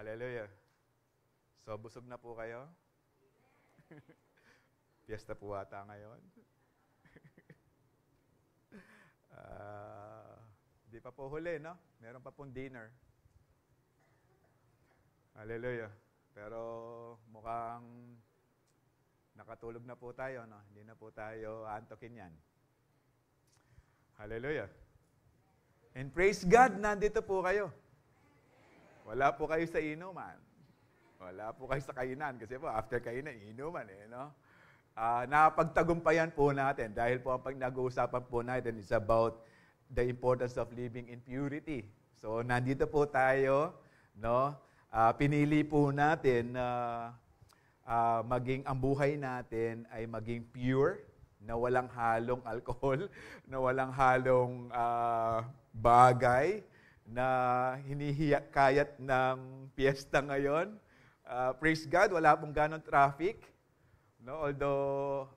Hallelujah. So, busog na po kayo? Fiesta po ata ngayon. Di pa po huli, no? Meron pa pong dinner. Hallelujah. Pero mukhang nakatulog na po tayo, no? Hindi na po tayo antokin yan. Hallelujah. And praise God, nandito po kayo. Wala po kayo sa inuman. Wala po kayo sa kainan. Kasi po, after kainan, inuman no? Napagtagumpayan po natin dahil po ang nag-uusapan po natin is about the importance of living in purity. So, nandito po tayo, no? Pinili po natin na maging ang buhay natin ay maging pure, na walang halong alcohol, na walang halong bagay, na hinihiyakayat ng piyesta ngayon. Praise God, wala pong ganon traffic. No? Although,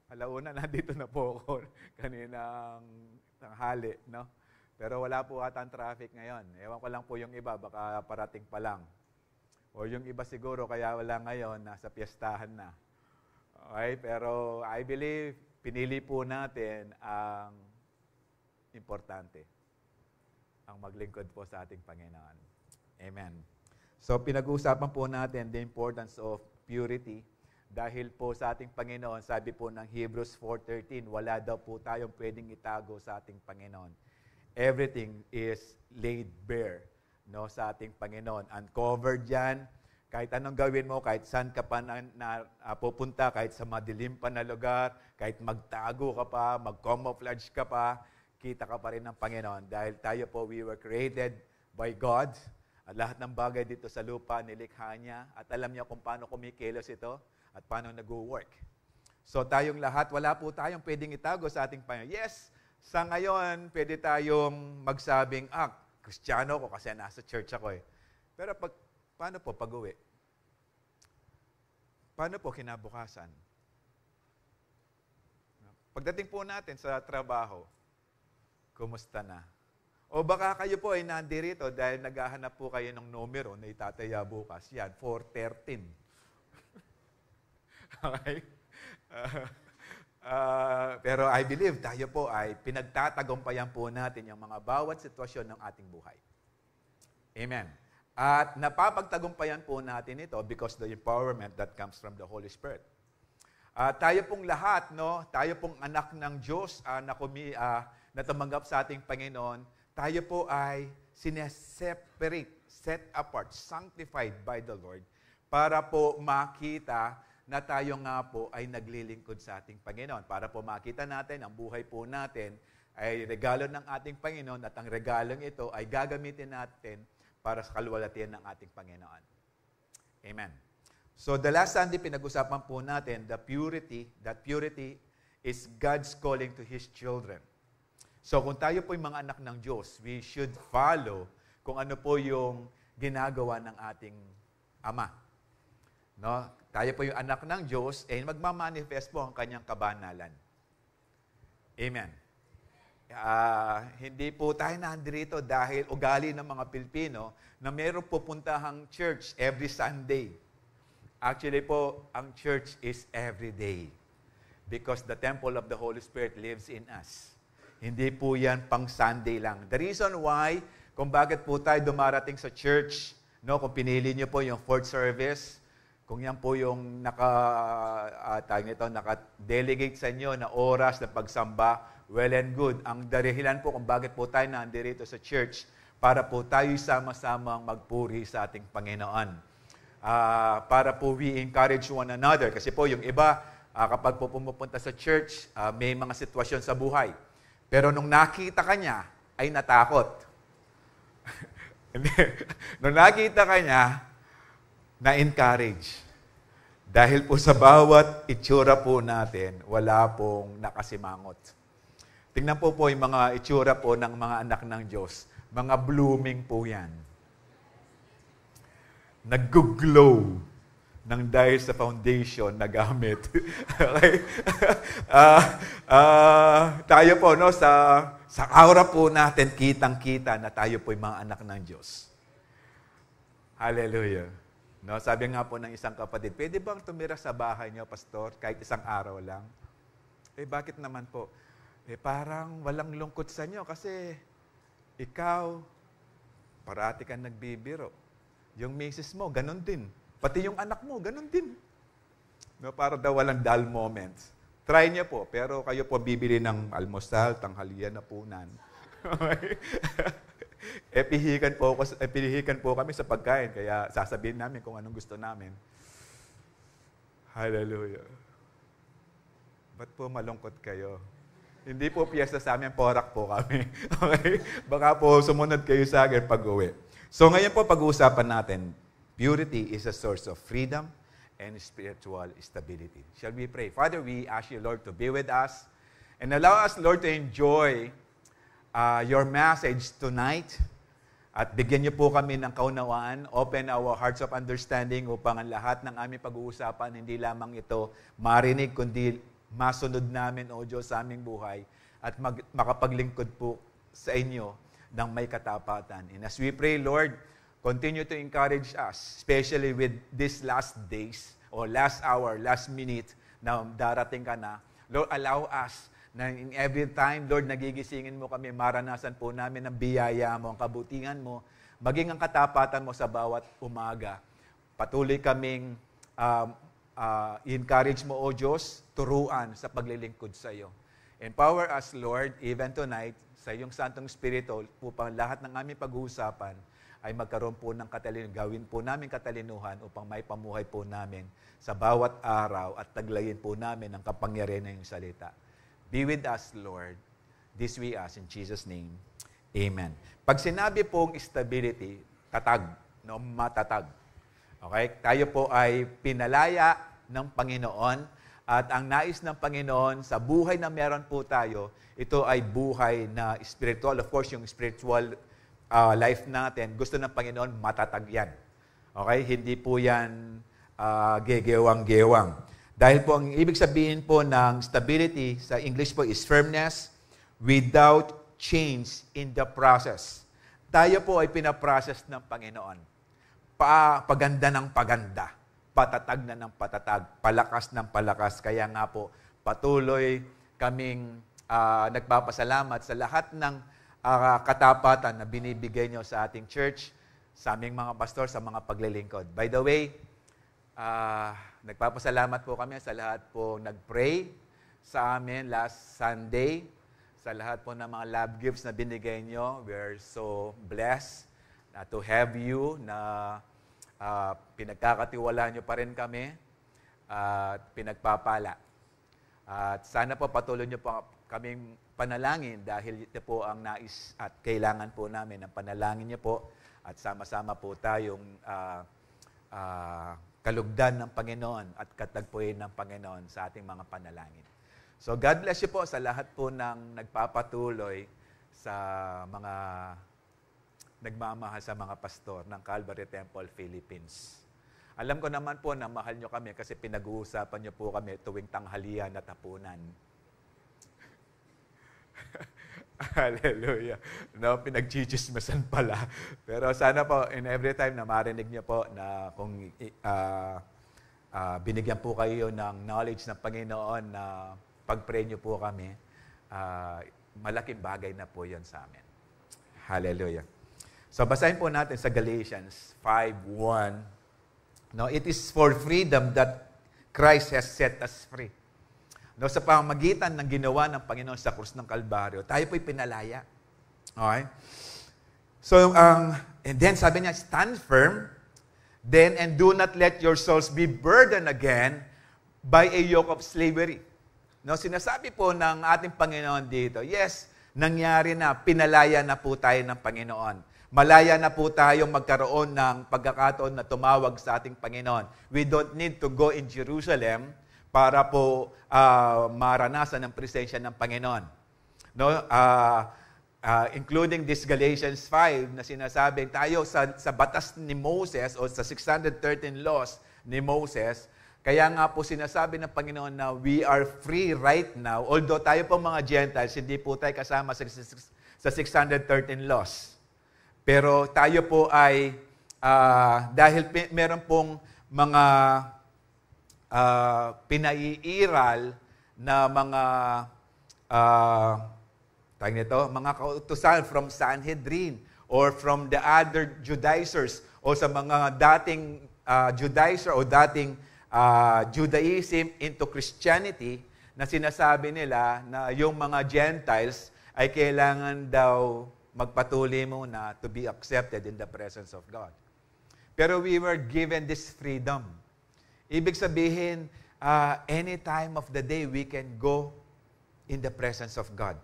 alauna, nandito na po ako kaninang tanghali. No? Pero wala po ata ang traffic ngayon. Ewan ko lang po yung iba, baka parating pa lang. O yung iba siguro, kaya wala ngayon, nasa piyestahan na. Okay? Pero I believe, pinili po natin ang importante. Ang maglingkod po sa ating Panginoon. Amen. So, pinag-uusapan po natin the importance of purity. Dahil po sa ating Panginoon, sabi po ng Hebrews 4:13, wala daw po tayong pwedeng itago sa ating Panginoon. Everything is laid bare, no, sa ating Panginoon. Uncovered yan. Kahit anong gawin mo, kahit saan ka pa pupunta, kahit sa madilim pa na lugar, kahit magtago ka pa, mag-camouflage ka pa, kita ka pa rin ng Panginoon. Dahil tayo po, we were created by God. At lahat ng bagay dito sa lupa, nilikha niya. At alam niya kung paano kumikilos ito at paano nag-work. So tayong lahat, wala po tayong pwedeng itago sa ating Panginoon. Yes, sa ngayon, pwede tayong magsabing, Kristiyano ko kasi nasa church ako eh. Pero paano po pag-uwi? Paano po kinabukasan? Pagdating po natin sa trabaho, kumusta na? O baka kayo po ay nandirito dahil naghahanap po kayo ng numero na itataya bukas. Yan, 413. Okay? Pero I believe tayo po ay pinagtatagumpayan po natin yung mga bawat sitwasyon ng ating buhay. Amen. At napapagtagumpayan po natin ito because the empowerment that comes from the Holy Spirit. Tayo pong lahat, no? Tayo pong anak ng Diyos na tumanggap sa ating Panginoon, tayo po ay sineseparate, set apart, sanctified by the Lord para po makita na tayo nga po ay naglilingkod sa ating Panginoon. Para po makita natin, ang buhay po natin ay regalo ng ating Panginoon at ang regalong ito ay gagamitin natin para sa kaluwalhatian ng ating Panginoon. Amen. So the last Sunday, pinag-usapan po natin that purity is God's calling to His children. So kung tayo po yung mga anak ng Diyos, we should follow kung ano po yung ginagawa ng ating Ama. No? Tayo po yung anak ng Diyos, magmamanifest po ang kanyang kabanalan. Amen. Hindi po tayo nandito dahil ugali ng mga Pilipino na mayroong pupuntahang church every Sunday. Actually po, ang church is every day. Because the temple of the Holy Spirit lives in us. Hindi po yan pang Sunday lang. The reason why, kung bakit po tayo dumarating sa church, no, kung pinili nyo po yung fourth service, kung yan po yung naka-delegate sa inyo na oras na pagsamba, well and good. Ang dahilan po kung bakit po tayo nandito sa church, para po tayo sama-samang magpuri sa ating Panginoon. Para po we encourage one another. Kasi po yung iba, kapag po pumupunta sa church, may mga sitwasyon sa buhay. Pero nung nakita ka niya, ay natakot. Nung nakita ka niya, na-encourage. Dahil po sa bawat itsura po natin, wala pong nakasimangot. Tingnan po yung mga itsura po ng mga anak ng Diyos. Mga blooming po yan. Nag-glow ng dahil sa foundation na gamit. Okay? Tayo po, no, sa aura po natin, kitang-kita na tayo po yung mga anak ng Diyos. Hallelujah. No, sabi nga po ng isang kapatid, pwede bang tumira sa bahay niyo, pastor, kahit isang araw lang? Bakit naman po? Parang walang lungkot sa inyo kasi ikaw, parati kang nagbibiro. Yung misis mo, ganun din. Pati yung anak mo, ganun din. No, para daw walang dull moments. Try niyo po, pero kayo po bibili ng almusal, tanghalian, hapunan. Okay? Pihikan po kami sa pagkain, kaya sasabihin namin kung anong gusto namin. Hallelujah. Ba't po malungkot kayo? Hindi po piyesta sa amin, porak po kami. Okay? Baka po sumunod kayo sa akin pag-uwi. So ngayon po pag-uusapan natin, purity is a source of freedom and spiritual stability. Shall we pray? Father, we ask you, Lord, to be with us and allow us, Lord, to enjoy your message tonight. At bigyan niyo po kami ng kaunawaan. Open our hearts of understanding upang ang lahat ng aming pag-uusapan, hindi lamang ito marinig, kundi masunod namin, O Diyos, sa aming buhay at makapaglingkod po sa inyo ng may katapatan. And as we pray, Lord, continue to encourage us, especially with these last days or last hour, last minute na darating ka na. Lord, allow us na in every time, Lord, nagigisingin mo kami, maranasan po namin ang biyaya mo, ang kabutihan mo, maging ang katapatan mo sa bawat umaga. Patuloy kaming encourage mo, O Diyos, turuan sa paglilingkod sa iyo. Empower us, Lord, even tonight, sa iyong Santong Espiritu, upang lahat ng aming pag-uusapan ay magkaroon po ng gawin po namin katalinuhan upang may pamuhay po namin sa bawat araw at taglayin po namin ang kapangyarihan ng iyong salita. Be with us, Lord. This we ask in Jesus' name. Amen. Pag sinabi pong stability, tatag, no, matatag. Okay? Tayo po ay pinalaya ng Panginoon at ang nais ng Panginoon sa buhay na meron po tayo, ito ay buhay na spiritual. Of course, yung spiritual life natin, gusto ng Panginoon, matatag yan. Okay? Hindi po yan gegewang-gewang. Dahil po ang ibig sabihin po ng stability sa English po is firmness without change in the process. Tayo po ay pinaprocess ng Panginoon. Paganda ng paganda, patatag na ng patatag, palakas ng palakas. Kaya nga po, patuloy kaming nagpapasalamat sa lahat ng katapatan na binibigay nyo sa ating church, sa aming mga pastor, sa mga paglilingkod. By the way, nagpapasalamat po kami sa lahat po nag-pray sa amin last Sunday, sa lahat po ng mga love gifts na binigay nyo. We're so blessed to have you na pinagkakatiwalaan nyo pa rin kami at pinagpapala. At sana po patuloy nyo po kaming panalangin dahil ito po ang nais at kailangan po namin ng panalangin nyo po at sama-sama po tayong kalugdan ng Panginoon at katagpuin ng Panginoon sa ating mga panalangin. So God bless you po sa lahat po ng nagpapatuloy sa mga nagmamahal sa mga pastor ng Calvary Temple, Philippines. Alam ko naman po na mahal nyo kami kasi pinag-uusapan nyo po kami tuwing tanghalian at hapunan. Hallelujah. No, pinag-chichismasan pala. Pero sana po, in every time na marinig nyo po na kung binigyan po kayo ng knowledge ng Panginoon na pag-pray nyo po kami, malaking bagay na po yon sa amin. Hallelujah. So, basahin po natin sa Galatians 5:1. No, it is for freedom that Christ has set us free. No, sa pamamagitan ng ginawa ng Panginoon sa krus ng Kalbaryo, tayo po'y pinalaya. Okay? So, and then sabi niya, stand firm, then and do not let your souls be burdened again by a yoke of slavery. No, sinasabi po ng ating Panginoon dito, yes, nangyari na, pinalaya na po tayo ng Panginoon. Malaya na po tayong magkaroon ng pagkakataon na tumawag sa ating Panginoon. We don't need to go in Jerusalem para po maranasan ang presensya ng Panginoon. No? Including this Galatians 5 na sinasabing tayo sa batas ni Moses o sa 613 laws ni Moses, kaya nga po sinasabi ng Panginoon na we are free right now. Although tayo po mga Gentiles, hindi po tayo kasama sa 613 laws. Pero tayo po ay dahil meron pong mga pinaiiral na mga mga kautusan from Sanhedrin or from the other Judaizers o sa mga dating Judaizer o dating Judaism into Christianity na sinasabi nila na yung mga Gentiles ay kailangan daw magpatuloy muna to be accepted in the presence of God. Pero we were given this freedom. Ibig sabihin, any time of the day we can go in the presence of God.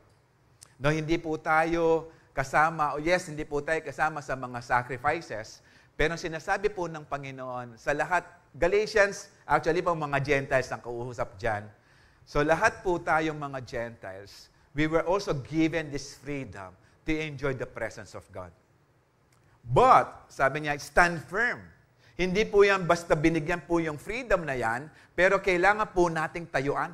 No, hindi po tayo kasama, hindi po tayo kasama sa mga sacrifices, pero sinasabi po ng Panginoon, sa lahat, Galatians, actually po mga Gentiles ang kauusap dyan. So lahat po tayong mga Gentiles, we were also given this freedom to enjoy the presence of God. But, sabi niya, stand firm. Hindi po yan basta binigyan po yung freedom na yan, pero kailangan po nating tayuan.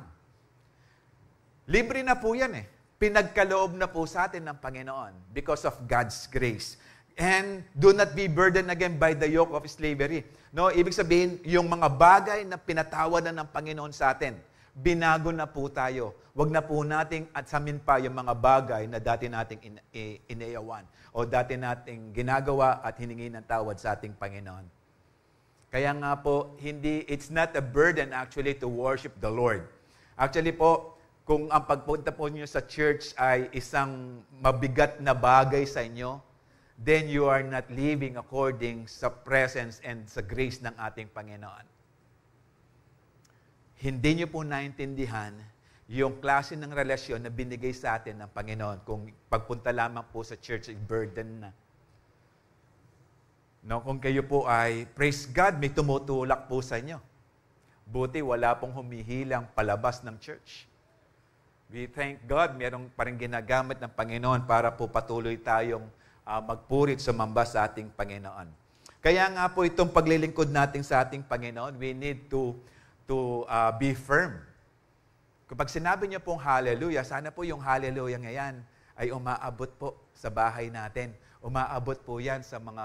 Libre na po yan eh. Pinagkaloob na po sa atin ng Panginoon because of God's grace. And do not be burdened again by the yoke of slavery. No, ibig sabihin, yung mga bagay na pinatawad na ng Panginoon sa atin, binago na po tayo. Huwag na po nating atsamin pa yung mga bagay na dati nating inayawan o dati nating ginagawa at hiningi ng tawad sa ating Panginoon. Kaya nga po, it's not a burden actually to worship the Lord. Actually po, kung ang pagpunta po niyo sa church ay isang mabigat na bagay sa inyo, then you are not living according sa presence and sa grace ng ating Panginoon. Hindi niyo po naintindihan yung klase ng relasyon na binigay sa atin ng Panginoon kung pagpunta lamang po sa church ay burden na. No, kung kayo po ay, praise God, may tumutulak po sa inyo. Buti wala pong humihilang palabas ng church. We thank God, merong parang ginagamit ng Panginoon para po patuloy tayong magpurit, sumamba sa ating Panginoon. Kaya nga po itong paglilingkod natin sa ating Panginoon, we need to be firm. Kapag sinabi niyo pong hallelujah, sana po yung hallelujah ngayon ay umaabot po sa bahay natin. Umaabot po yan sa mga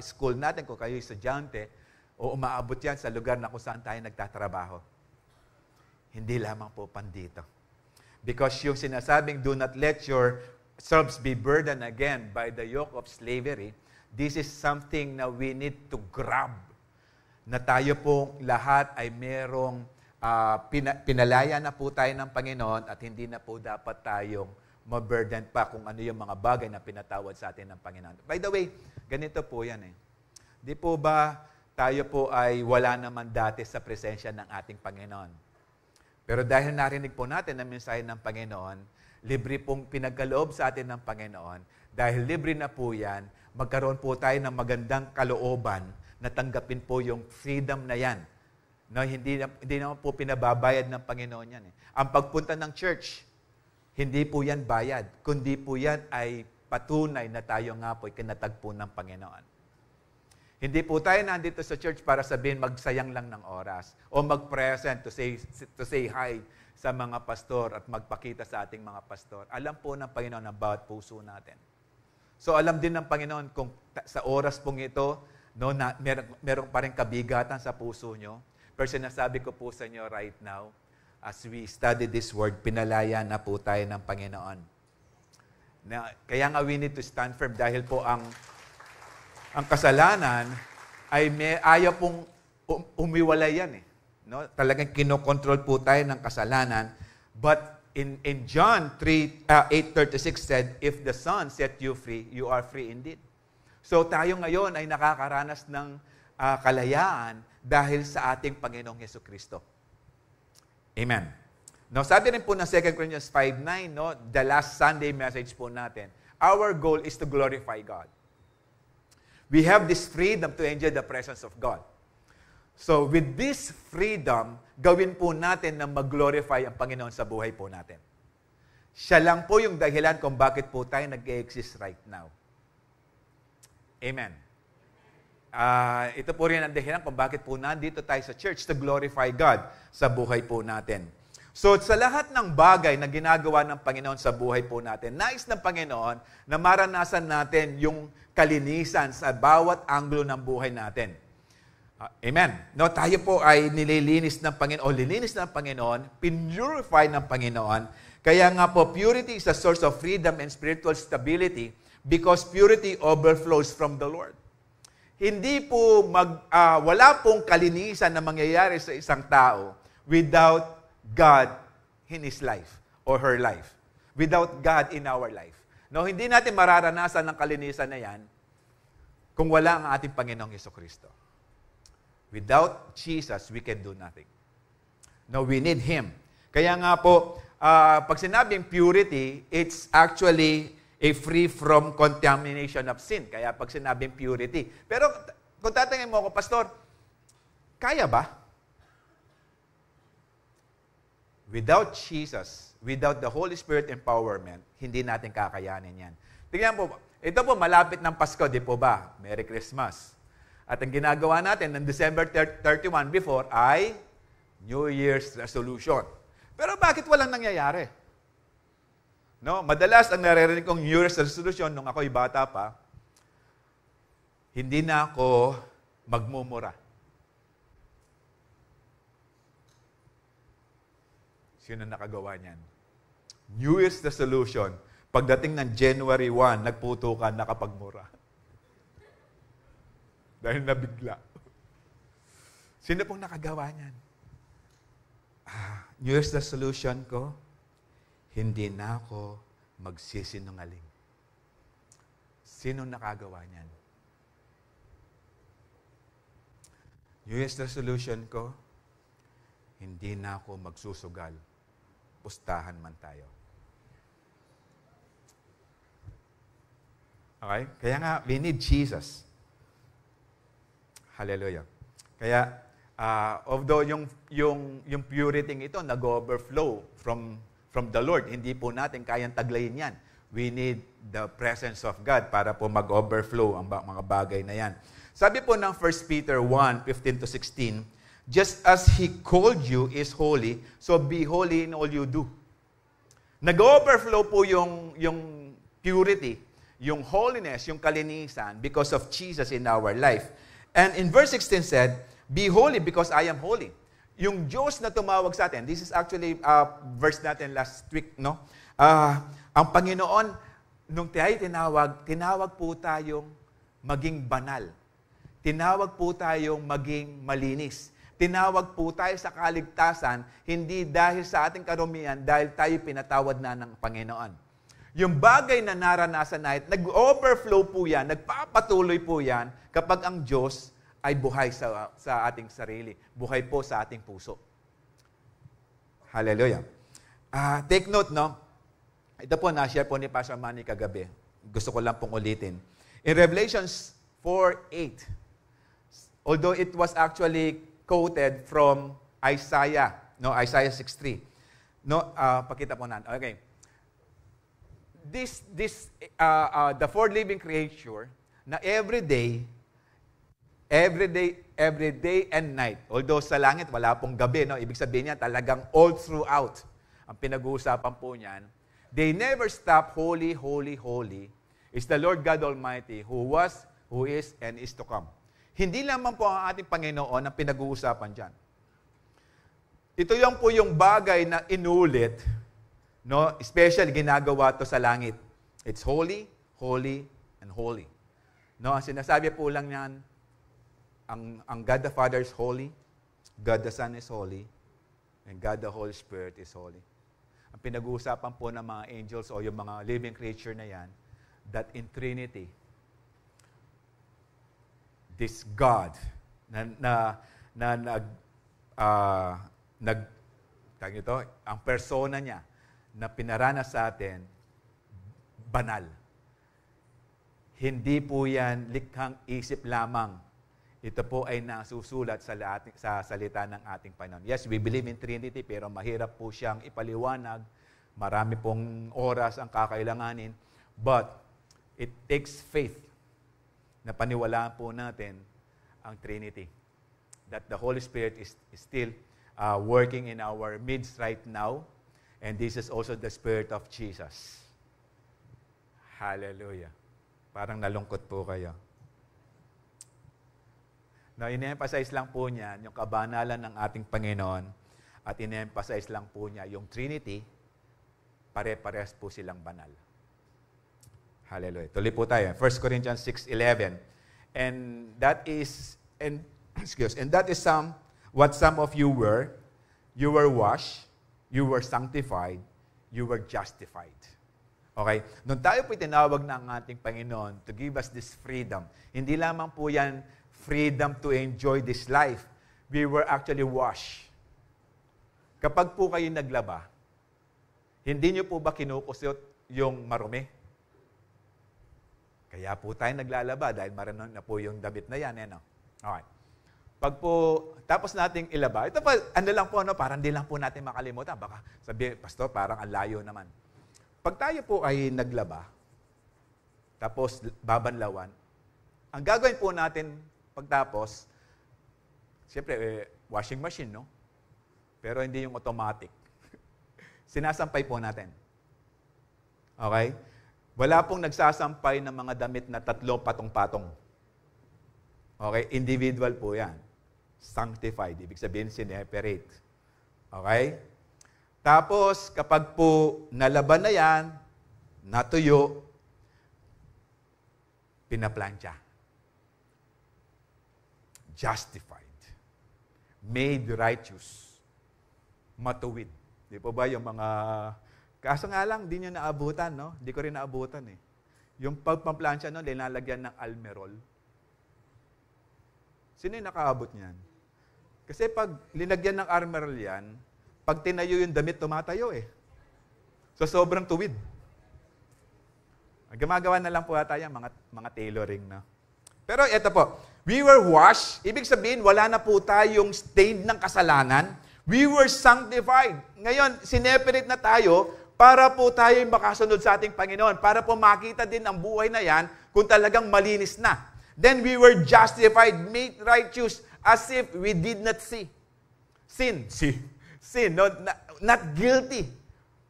school natin kung kayo estudyante o umaabot yan sa lugar na kung saan tayo nagtatrabaho. Hindi lamang po pandito. Because yung sinasabing, do not let yourselves be burdened again by the yoke of slavery, this is something na we need to grab. Na tayo po lahat ay merong pinalaya na po tayo ng Panginoon at hindi na po dapat tayong ma-burden pa kung ano yung mga bagay na pinatawad sa atin ng Panginoon. By the way, ganito po yan eh. Di po ba tayo po ay wala naman dati sa presensya ng ating Panginoon? Pero dahil narinig po natin ang mensahe ng Panginoon, libre pong pinagkaloob sa atin ng Panginoon, dahil libre na po yan, magkaroon po tayo ng magandang kalooban na tanggapin po yung freedom na yan. No, hindi naman po pinababayad ng Panginoon yan. Ang pagpunta ng church, hindi po yan bayad, kundi po yan ay patunay na tayo nga po ay kinatagpo ng Panginoon. Hindi po tayo nandito sa church para sabihin magsayang lang ng oras o mag-present to say hi sa mga pastor at magpakita sa ating mga pastor. Alam po ng Panginoon ang bawat puso natin. So alam din ng Panginoon kung sa oras pong ito, no, na meron pa rin kabigatan sa puso nyo. Pero sinasabi ko po sa inyo right now, as we study this word, pinalaya na po tayo ng Panginoon. Kaya nga we need to stand firm dahil po ang kasalanan ay ayaw pong umiwalay yan eh. No? Talagang kinokontrol po tayo ng kasalanan. But in John 8:36 said, if the Son set you free, you are free indeed. So tayo ngayon ay nakakaranas ng kalayaan dahil sa ating Panginoong Jesucristo. Amen. No, sabi rin po ng 2 Corinthians 5:9, no, the last Sunday message po natin, our goal is to glorify God. We have this freedom to enjoy the presence of God. So with this freedom, gawin po natin na mag-glorify ang Panginoon sa buhay po natin. Siya lang po yung dahilan kung bakit po tayo nag-exist right now. Amen. Ito po rin ang dahilan kung bakit po nandito tayo sa church to glorify God sa buhay po natin. So sa lahat ng bagay na ginagawa ng Panginoon sa buhay po natin, nais ng Panginoon na maranasan natin yung kalinisan sa bawat anggulo ng buhay natin. Amen. No, tayo po ay nililinis ng Panginoon, o lilinis ng Panginoon, pinurify ng Panginoon. Kaya nga po, purity is a source of freedom and spiritual stability because purity overflows from the Lord. Hindi po wala pong kalinisan na mangyayari sa isang tao without God in his life or her life. Without God in our life. No, hindi natin mararanasan ng kalinisan na yan kung wala ang ating Panginoong Jesucristo. Without Jesus, we can do nothing. No, we need Him. Kaya nga po, pag sinabing purity, it's actually a free from contamination of sin. Kaya pag sinabing purity. Pero kung tatanungin mo ako, Pastor, kaya ba? Without Jesus, without the Holy Spirit empowerment, hindi natin kakayanin yan. Tingnan po, ito po malapit ng Pasko, di po ba? Merry Christmas. At ang ginagawa natin ng December 31 before ay New Year's resolution. Pero bakit walang nangyayari? No, madalas ang naririnig kong New Year's resolution nung ako'y bata pa, hindi na ako magmumura. Sino nakagawa niyan? New Year's resolution, pagdating ng January 1, nagputukan, nakapagmura. Dahil nabigla. Sino pong nakagawa niyan? New Year's resolution ko, hindi na ako magsisinungaling. Sino nakagawa niyan? New Year's resolution ko, hindi na ako magsusugal. Pustahan man tayo. Okay? Kaya nga, we need Jesus. Hallelujah. Kaya, although yung purity ito nag-overflow from the Lord, hindi po natin kayang taglayin yan. We need the presence of God para po mag-overflow ang mga bagay na yan. Sabi po ng 1 Peter 1:15-16, just as He called you is holy, so be holy in all you do. Nag-overflow po yung purity, yung holiness, yung kalinisan because of Jesus in our life. And in verse 16 said, be holy because I am holy. Yung Diyos na tumawag sa atin, this is actually verse natin last week, no? Ang Panginoon, nung tayo tinawag po tayong maging banal. Tinawag po tayong maging malinis. Tinawag po tayo sa kaligtasan, hindi dahil sa ating karumihan, dahil tayo pinatawad na ng Panginoon. Yung bagay na naranasan natin, nag-overflow po yan, nagpapatuloy po yan kapag ang Diyos ay buhay sa ating sarili. Buhay po sa ating puso. Hallelujah. Take note, no? Ito po, na-share po ni Pastor Manny kagabi. Gusto ko lang pong ulitin. In Revelations 4:8, although it was actually quoted from Isaiah, no, Isaiah 6:3. No, pakita po natin. Okay. The four living creature na every day and night. Although sa langit wala pong gabi, no? Ibig sabihin niya talagang all throughout ang pinag-uusapan po niyan. They never stop, holy, holy, holy is the Lord God Almighty who was, who is, and is to come. Hindi lamang po ang ating Panginoon ang pinag-uusapan diyan. Ito yung po yung bagay na inulit, no? Especially ginagawa to sa langit. It's holy, holy, and holy. No, ang sinasabi po lang niyan, ang God the Father is holy, God the Son is holy, and God the Holy Spirit is holy. Ang pinag-uusapan po ng mga angels o yung mga living creature na yan, that in Trinity, this God ang persona niya na pinaranas sa atin, banal. Hindi po yan likhang isip lamang. Ito po ay nasusulat sa salita ng ating Panginoon. Yes, we believe in Trinity, pero mahirap po siyang ipaliwanag. Marami pong oras ang kakailanganin. But it takes faith na paniwalaan po natin ang Trinity. That the Holy Spirit is still working in our midst right now. And this is also the Spirit of Jesus. Hallelujah. Parang nalungkot po kayo. Now, in-emphasize lang po niya yung kabanalan ng ating Panginoon at in-emphasize lang po niya yung Trinity, pare-parehas po silang banal. Hallelujah. Tuloy po tayo. 1 Corinthians 6:11. And that is what some of you were. You were washed, you were sanctified, you were justified. Okay? Nung tayo po tinawag ng ating Panginoon to give us this freedom, hindi lamang po yan freedom to enjoy this life. We were actually washed. Kapag po kayo naglaba, hindi nyo po ba kinukusot yung marumi? Kaya po tayo naglalaba dahil marunong na po yung damit na yan. No? Okay. Pag po, tapos nating ilaba, ito pa, ano lang po, parang di lang po natin makalimutan. Baka sabi, Pastor, parang ang layo naman. Pag tayo po ay naglaba, tapos babanlawan, ang gagawin po natin pagtapos, siyempre, washing machine, no? Pero hindi yung automatic. Sinasampay po natin. Okay? Wala pong nagsasampay ng mga damit na 3 patong-patong. Okay? Individual po yan. Sanctified. Ibig sabihin, sineperate. Okay? Tapos, kapag po nalaban na yan, natuyo, pinaplansya. Justified. Made righteous. Matuwid. Di po ba yung mga... Kaso nga lang, di nyo naabutan, no? Di ko rin naabutan, eh. Yung pagpamplansya, no, linalagyan ng almerol. Sino yung nakaabot niyan? Kasi pag linagyan ng almerol yan, pag tinayo yung damit, tumatayo, eh. So, sobrang tuwid. Gumagawa na lang po ata yan, mga tailoring, no? Pero ito po, we were washed. Ibig sabihin, wala na po tayong stain ng kasalanan. We were sanctified. Ngayon, sineperate na tayo para po tayo makasunod sa ating Panginoon. Para po makita din ang buhay na yan kung talagang malinis na. Then we were justified, made righteous, as if we did not sin. No, not guilty.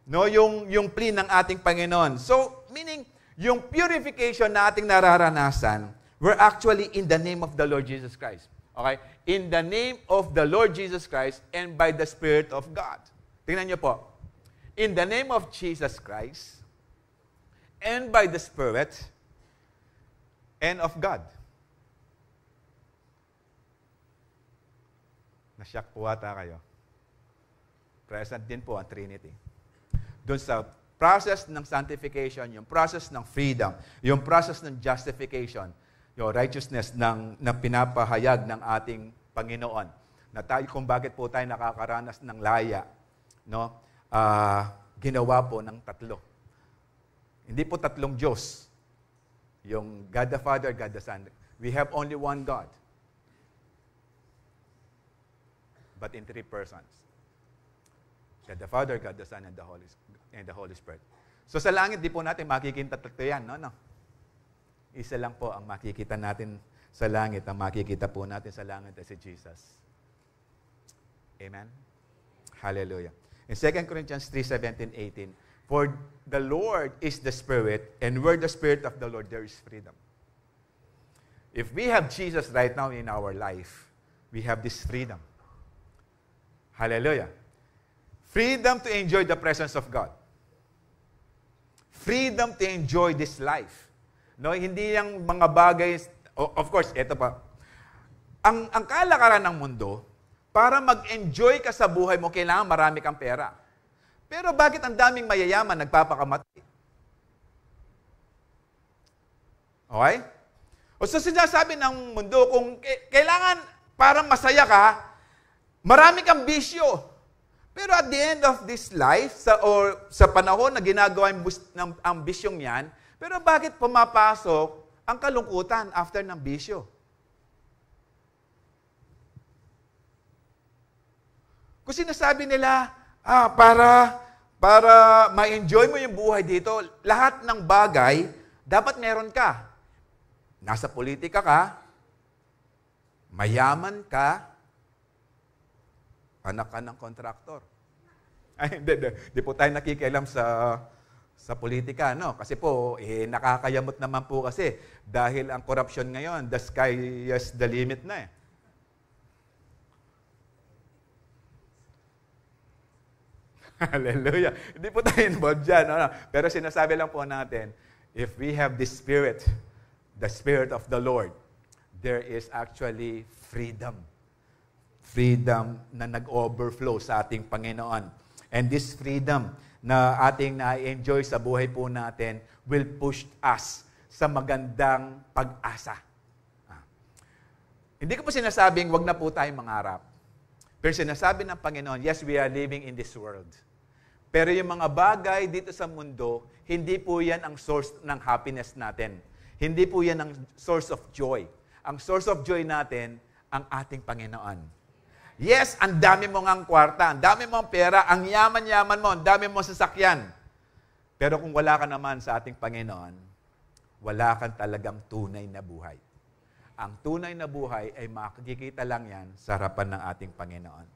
No, yung plea ng ating Panginoon. So, meaning, yung purification na ating nararanasan, we're actually in the name of the Lord Jesus Christ. Okay? In the name of the Lord Jesus Christ and by the Spirit of God. Tingnan niyo po. In the name of Jesus Christ and by the Spirit and of God. Nasyak po ata kayo. Present din po ang Trinity. Doon sa process ng sanctification, yung process ng freedom, yung process ng justification, yung righteousness ng pinapahayag ng ating Panginoon. Na tayo, kung bakit po tayo nakakaranas ng laya, no? Ginawa po ng 3. Hindi po 3 Diyos. Yung God the Father, God the Son. We have only one God. But in 3 persons. God the Father, God the Son, and the Holy Spirit. So sa langit, di po natin makikita 3 yan, no? Isa lang po ang makikita natin sa langit. Ang makikita po natin sa langit ay si Jesus. Amen? Hallelujah. In 2 Corinthians 3:17-18, for the Lord is the Spirit, and where the Spirit of the Lord, there is freedom. If we have Jesus right now in our life, we have this freedom. Hallelujah. Freedom to enjoy the presence of God. Freedom to enjoy this life. No, hindi yung mga bagay, of course, ito pa. Ang kalakaran ng mundo, para mag-enjoy ka sa buhay mo, kailangan marami kang pera. Pero bakit ang daming mayayaman nagpapakamatay? Okay? O so sinasabi ng mundo, kung kailangan para masaya ka, marami kang bisyo. Pero at the end of this life, sa panahon na ginagawa ang bisyong yan, pero bakit pumapasok ang kalungkutan after ng bisyo? Kung sinasabi nila, para ma-enjoy mo yung buhay dito, lahat ng bagay, dapat meron ka. Nasa politika ka, mayaman ka, anak ka ng kontraktor. Ay, hindi po tayo nakikialam sa politika, no? Kasi po, nakakayamot naman po kasi dahil ang corruption ngayon, the sky is the limit na eh. Hallelujah. Hindi po tayo involved dyan. No? Pero sinasabi lang po natin, if we have the Spirit of the Lord, there is actually freedom. Freedom na nag-overflow sa ating Panginoon. And this freedom na ating na-enjoy sa buhay po natin will push us sa magandang pag-asa. Hindi ko po sinasabing wag na po tayong mangarap. Pero sinasabi ng Panginoon, yes, we are living in this world. Pero yung mga bagay dito sa mundo, hindi po yan ang source ng happiness natin. Hindi po yan ang source of joy. Ang source of joy natin, ang ating Panginoon. Yes, ang dami mong ang kwarta, ang dami mong pera, ang yaman-yaman mo, ang dami mong sasakyan. Pero kung wala ka naman sa ating Panginoon, wala kang talagang tunay na buhay. Ang tunay na buhay ay makikita lang yan sa harapan ng ating Panginoon.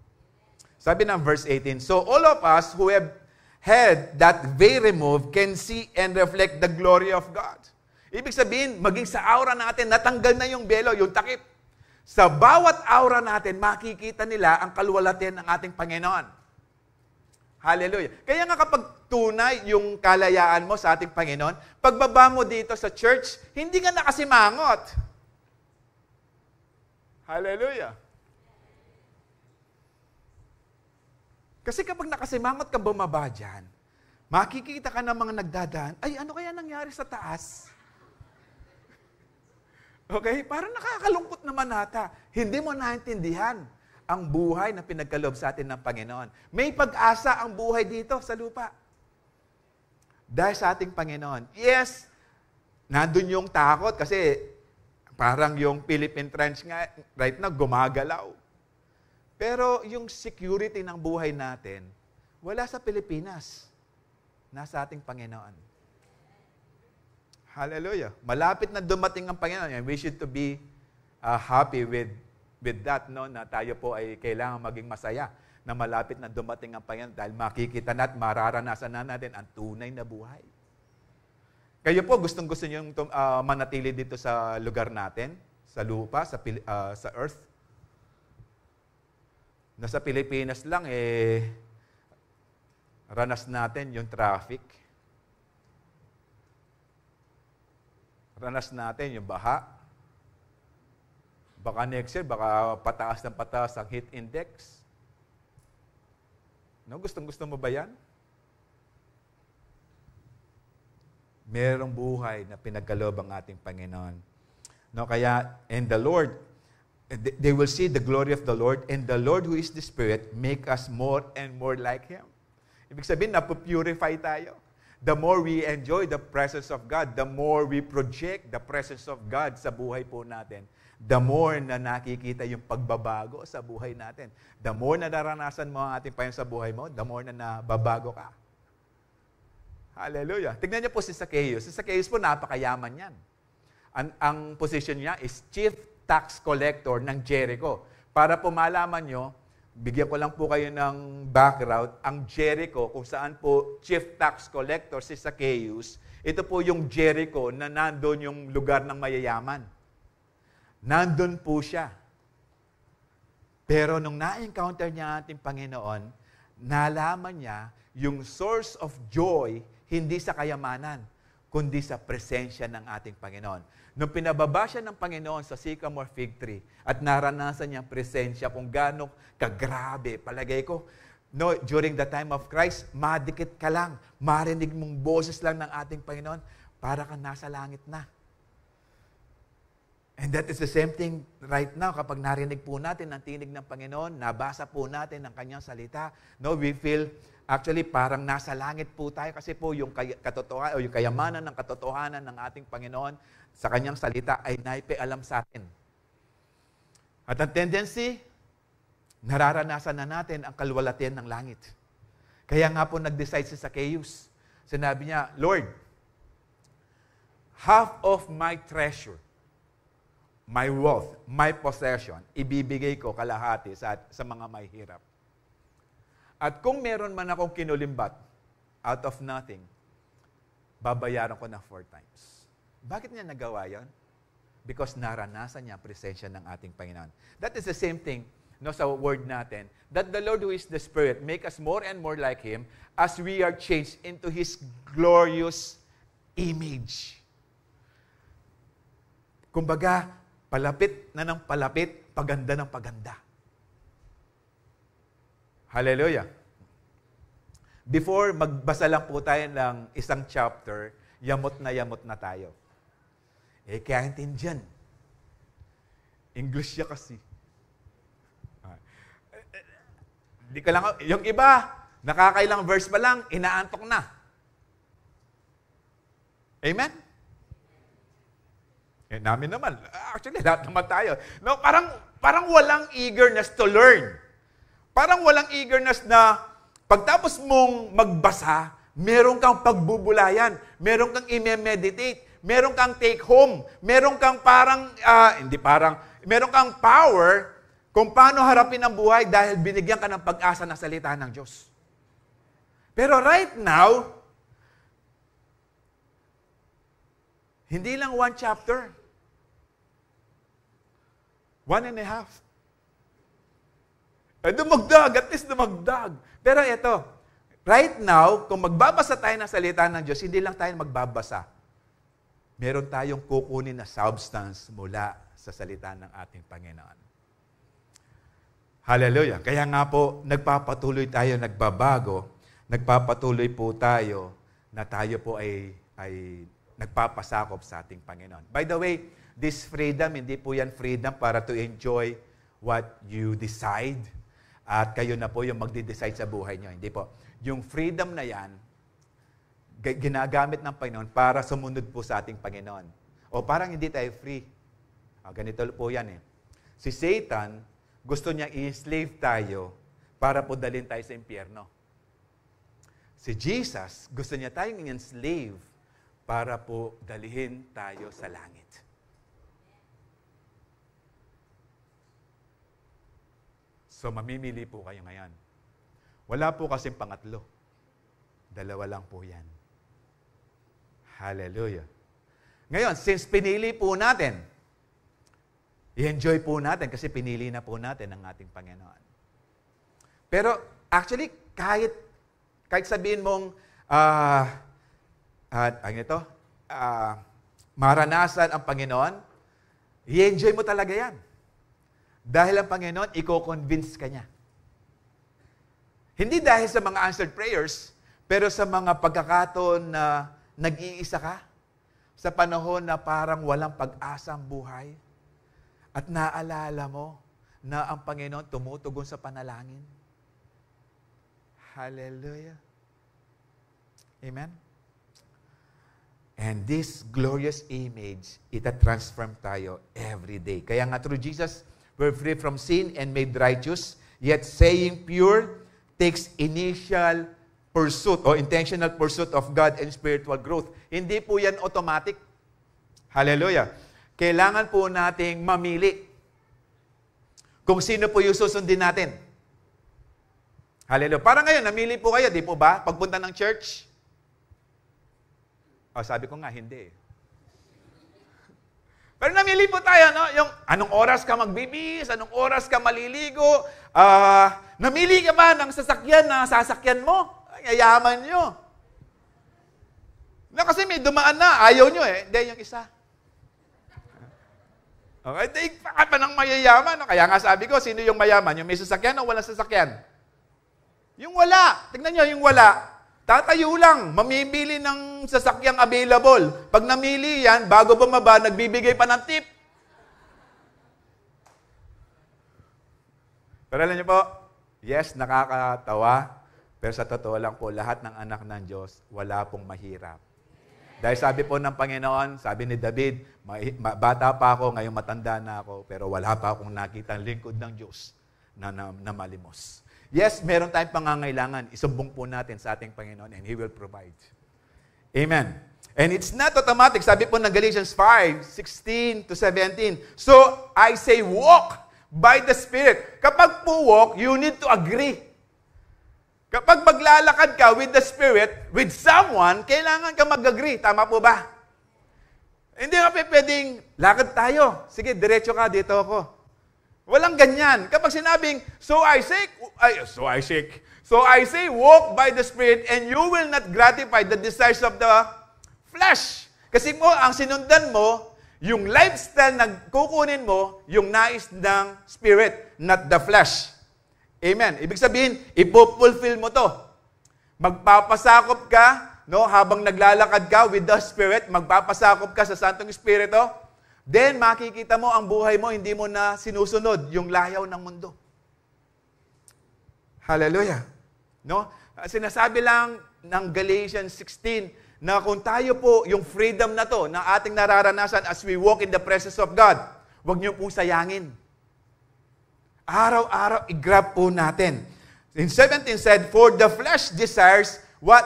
Sabi ng verse 18, so all of us who have had that veil removed can see and reflect the glory of God. Ibig sabihin, maging sa aura natin, natanggal na yung belo, yung takip. Sa bawat aura natin, makikita nila ang kaluwalhatian ng ating Panginoon. Hallelujah. Kaya nga kapag tunay yung kalayaan mo sa ating Panginoon, pagbaba mo dito sa church, hindi ka nakasimangot. Hallelujah. Kasi kapag nakasimangot ka bumaba dyan, makikita ka ng mga nagdadaan, ay ano kaya nangyari sa taas? Okay? Parang nakakalungkot naman ata. Hindi mo naintindihan ang buhay na pinagkaloob sa atin ng Panginoon. May pag-asa ang buhay dito sa lupa. Dahil sa ating Panginoon. Yes, nandun yung takot kasi parang yung Philippine Trench nga right now gumagalaw. Pero yung security ng buhay natin, wala sa Pilipinas. Nasa ating Panginoon. Hallelujah. Malapit na dumating ang Panginoon. And we should to be happy with that, no? Na tayo po ay kailangan maging masaya na malapit na dumating ang Panginoon dahil makikita natin, mararanasan na natin ang tunay na buhay. Kayo po, gustong-gusto nyo manatili dito sa lugar natin, sa lupa, sa earth. Nasa Pilipinas lang, ranas natin yung traffic. Ranas natin yung baha. Baka next year, baka pataas ng pataas ang heat index. No, gustong-gusto mo ba yan? Merong buhay na pinagkaloob ang ating Panginoon. No, kaya, and the Lord, they will see the glory of the Lord, and the Lord who is the Spirit make us more and more like Him. Ibig sabihin, napupurify tayo. The more we enjoy the presence of God, the more we project the presence of God sa buhay po natin, the more na nakikita yung pagbabago sa buhay natin. The more na naranasan mo ang ating Panginoon sa buhay mo, the more na nababago ka. Hallelujah. Tignan niyo po si Zacchaeus. Si Zacchaeus po, napakayaman yan. Ang position niya is Chief Tax Collector ng Jericho. Para po malaman nyo, bigyan ko lang po kayo ng background, ang Jericho, kung saan po Chief Tax Collector si Zacchaeus, ito po yung Jericho na nandun yung lugar ng mayayaman. Nandun po siya. Pero nung na-encounter niya ating Panginoon, nalaman niya yung source of joy hindi sa kayamanan, kundi sa presensya ng ating Panginoon. Nung pinababa siya ng Panginoon sa sycamore fig tree at naranasan niya ang presensya kung gaano kagrabe, palagay ko, no, during the time of Christ, madikit ka lang, marinig mong boses lang ng ating Panginoon, para kang nasa langit na. And that is the same thing right now kapag narinig po natin ang tinig ng Panginoon, nabasa po natin ang kanyang salita, no, we feel actually parang nasa langit po tayo kasi po yung katotohanan o yung kayamanan ng katotohanan ng ating Panginoon sa kanyang salita ay naipaalam sa atin. At ang tendency, nararanasan na natin ang kaluwalhatian ng langit. Kaya nga po nag-decide si Zacchaeus. Sinabi niya, Lord, half of my treasure, my wealth, my possession, ibibigay ko kalahati sa mga may hirap. At kung meron man akong kinulimbat out of nothing, babayaran ko na 4 times. Bakit niya nagawa yon? Because naranasan niya ang presensya ng ating Panginoon. That is the same thing sa word natin, that the Lord who is the Spirit make us more and more like Him as we are changed into His glorious image. Kumbaga, palapit na ng palapit, paganda ng paganda. Hallelujah. Before magbasa lang po tayo ng isang chapter, yamot na tayo. Kaya intindihan. English siya kasi. Hindi ka lang, yung iba, nakakailang verse pa lang, inaantok na. Amen? Namin naman. Actually, lahat naman tayo. No, parang walang eagerness to learn. Parang walang eagerness na pagtapos mong magbasa, meron kang pagbubulayan, meron kang i-meditate, meron kang take home, meron kang meron kang power kung paano harapin ang buhay dahil binigyan ka ng pag-asa na salita ng Diyos. Pero right now, hindi lang 1 chapter. 1.5. Dumagdag, at least dumagdag. Pero ito, right now, kung magbabasa tayo ng salita ng Diyos, hindi lang tayo magbabasa. Meron tayong kukunin na substance mula sa salita ng ating Panginoon. Hallelujah. Kaya nga po, nagpapatuloy tayo, nagbabago, nagpapatuloy po tayo na tayo po ay nagpapasakop sa ating Panginoon. By the way, this freedom, hindi po yan freedom para to enjoy what you decide at kayo na po yung magde-decide sa buhay nyo. Hindi po. Yung freedom na yan, ginagamit ng Panginoon para sumunod po sa ating Panginoon. O parang hindi tayo free. Ganito po yan eh. Si Satan, gusto niya i-slave tayo para po dalhin tayo sa impyerno. Si Jesus, gusto niya tayong i-enslave para po dalhin tayo sa langit. So, mamimili po kayo ngayon. Wala po kasing pangatlo. 2 lang po yan. Hallelujah. Ngayon, since pinili po natin, i-enjoy po natin kasi pinili na po natin ang ating Panginoon. Pero, actually, kahit sabihin mong, maranasan ang Panginoon, i-enjoy mo talaga yan. Dahil ang Panginoon, i-convince ka niya. Hindi dahil sa mga answered prayers, pero sa mga pagkakataon na nag-iisa ka, sa panahon na parang walang pag-asa ang buhay, at naalala mo na ang Panginoon tumutugon sa panalangin. Hallelujah. Amen? And this glorious image, ita-transform tayo every day. Kaya nga through Jesus, we're free from sin and made righteous, yet saying pure takes initial pursuit o intentional pursuit of God and spiritual growth. Hindi po yan automatic. Hallelujah. Kailangan po nating mamili kung sino po yung susundin natin. Hallelujah. Parang ngayon, namili po kayo, di po ba? Pagpunta ng church? Sabi ko nga, hindi. Pero namili po tayo, no? Yung anong oras ka magbibis, anong oras ka maliligo, namili ka ba ng sasakyan na sasakyan mo? Ay, yayaman nyo. Na kasi may dumaan na, ayaw nyo eh. Hindi, yung isa. Okay, take pa ng mayayaman. No? Kaya nga sabi ko, sino yung mayaman? Yung may sasakyan o walang sasakyan? Yung wala. Tignan nyo, yung wala. Tatayo lang, mamimili ng sasakyang available. Pag namili yan, bago bumaba, nagbibigay pa ng tip. Pero alam niyo po, yes, nakakatawa, pero sa totoo lang po, lahat ng anak ng Diyos, wala pong mahirap. Dahil sabi po ng Panginoon, sabi ni David, bata pa ako, ngayon matanda na ako, pero wala pa akong nakitang lingkod ng Diyos na malimos. Yes, meron tayong pangangailangan. Isumbong po natin sa ating Panginoon and He will provide. Amen. And it's not automatic. Sabi po ng Galatians 5:16-17. So, I say walk by the Spirit. Kapag po walk, you need to agree. Kapag maglalakad ka with the Spirit, with someone, kailangan ka mag-agree. Tama po ba? Hindi ka pwedeng, lakad tayo. Sige, diretso ka, dito ako. Walang ganyan. Kapag sinabing, so I say, walk by the Spirit and you will not gratify the desires of the flesh. Kasi mo, ang sinundan mo, yung lifestyle na kukunin mo, yung nais ng Spirit, not the flesh. Amen. Ibig sabihin, ipopulfill mo to. Magpapasakop ka, no, habang naglalakad ka with the Spirit, magpapasakop ka sa Santong Espiritu, then makikita mo ang buhay mo, hindi mo na sinusunod yung layaw ng mundo. Hallelujah. No? Sinasabi lang ng Galatians 16 na kung tayo po, yung freedom na to, na ating nararanasan as we walk in the presence of God, huwag niyo po sayangin. Araw-araw, i-grab po natin. In 17 said, For the flesh desires what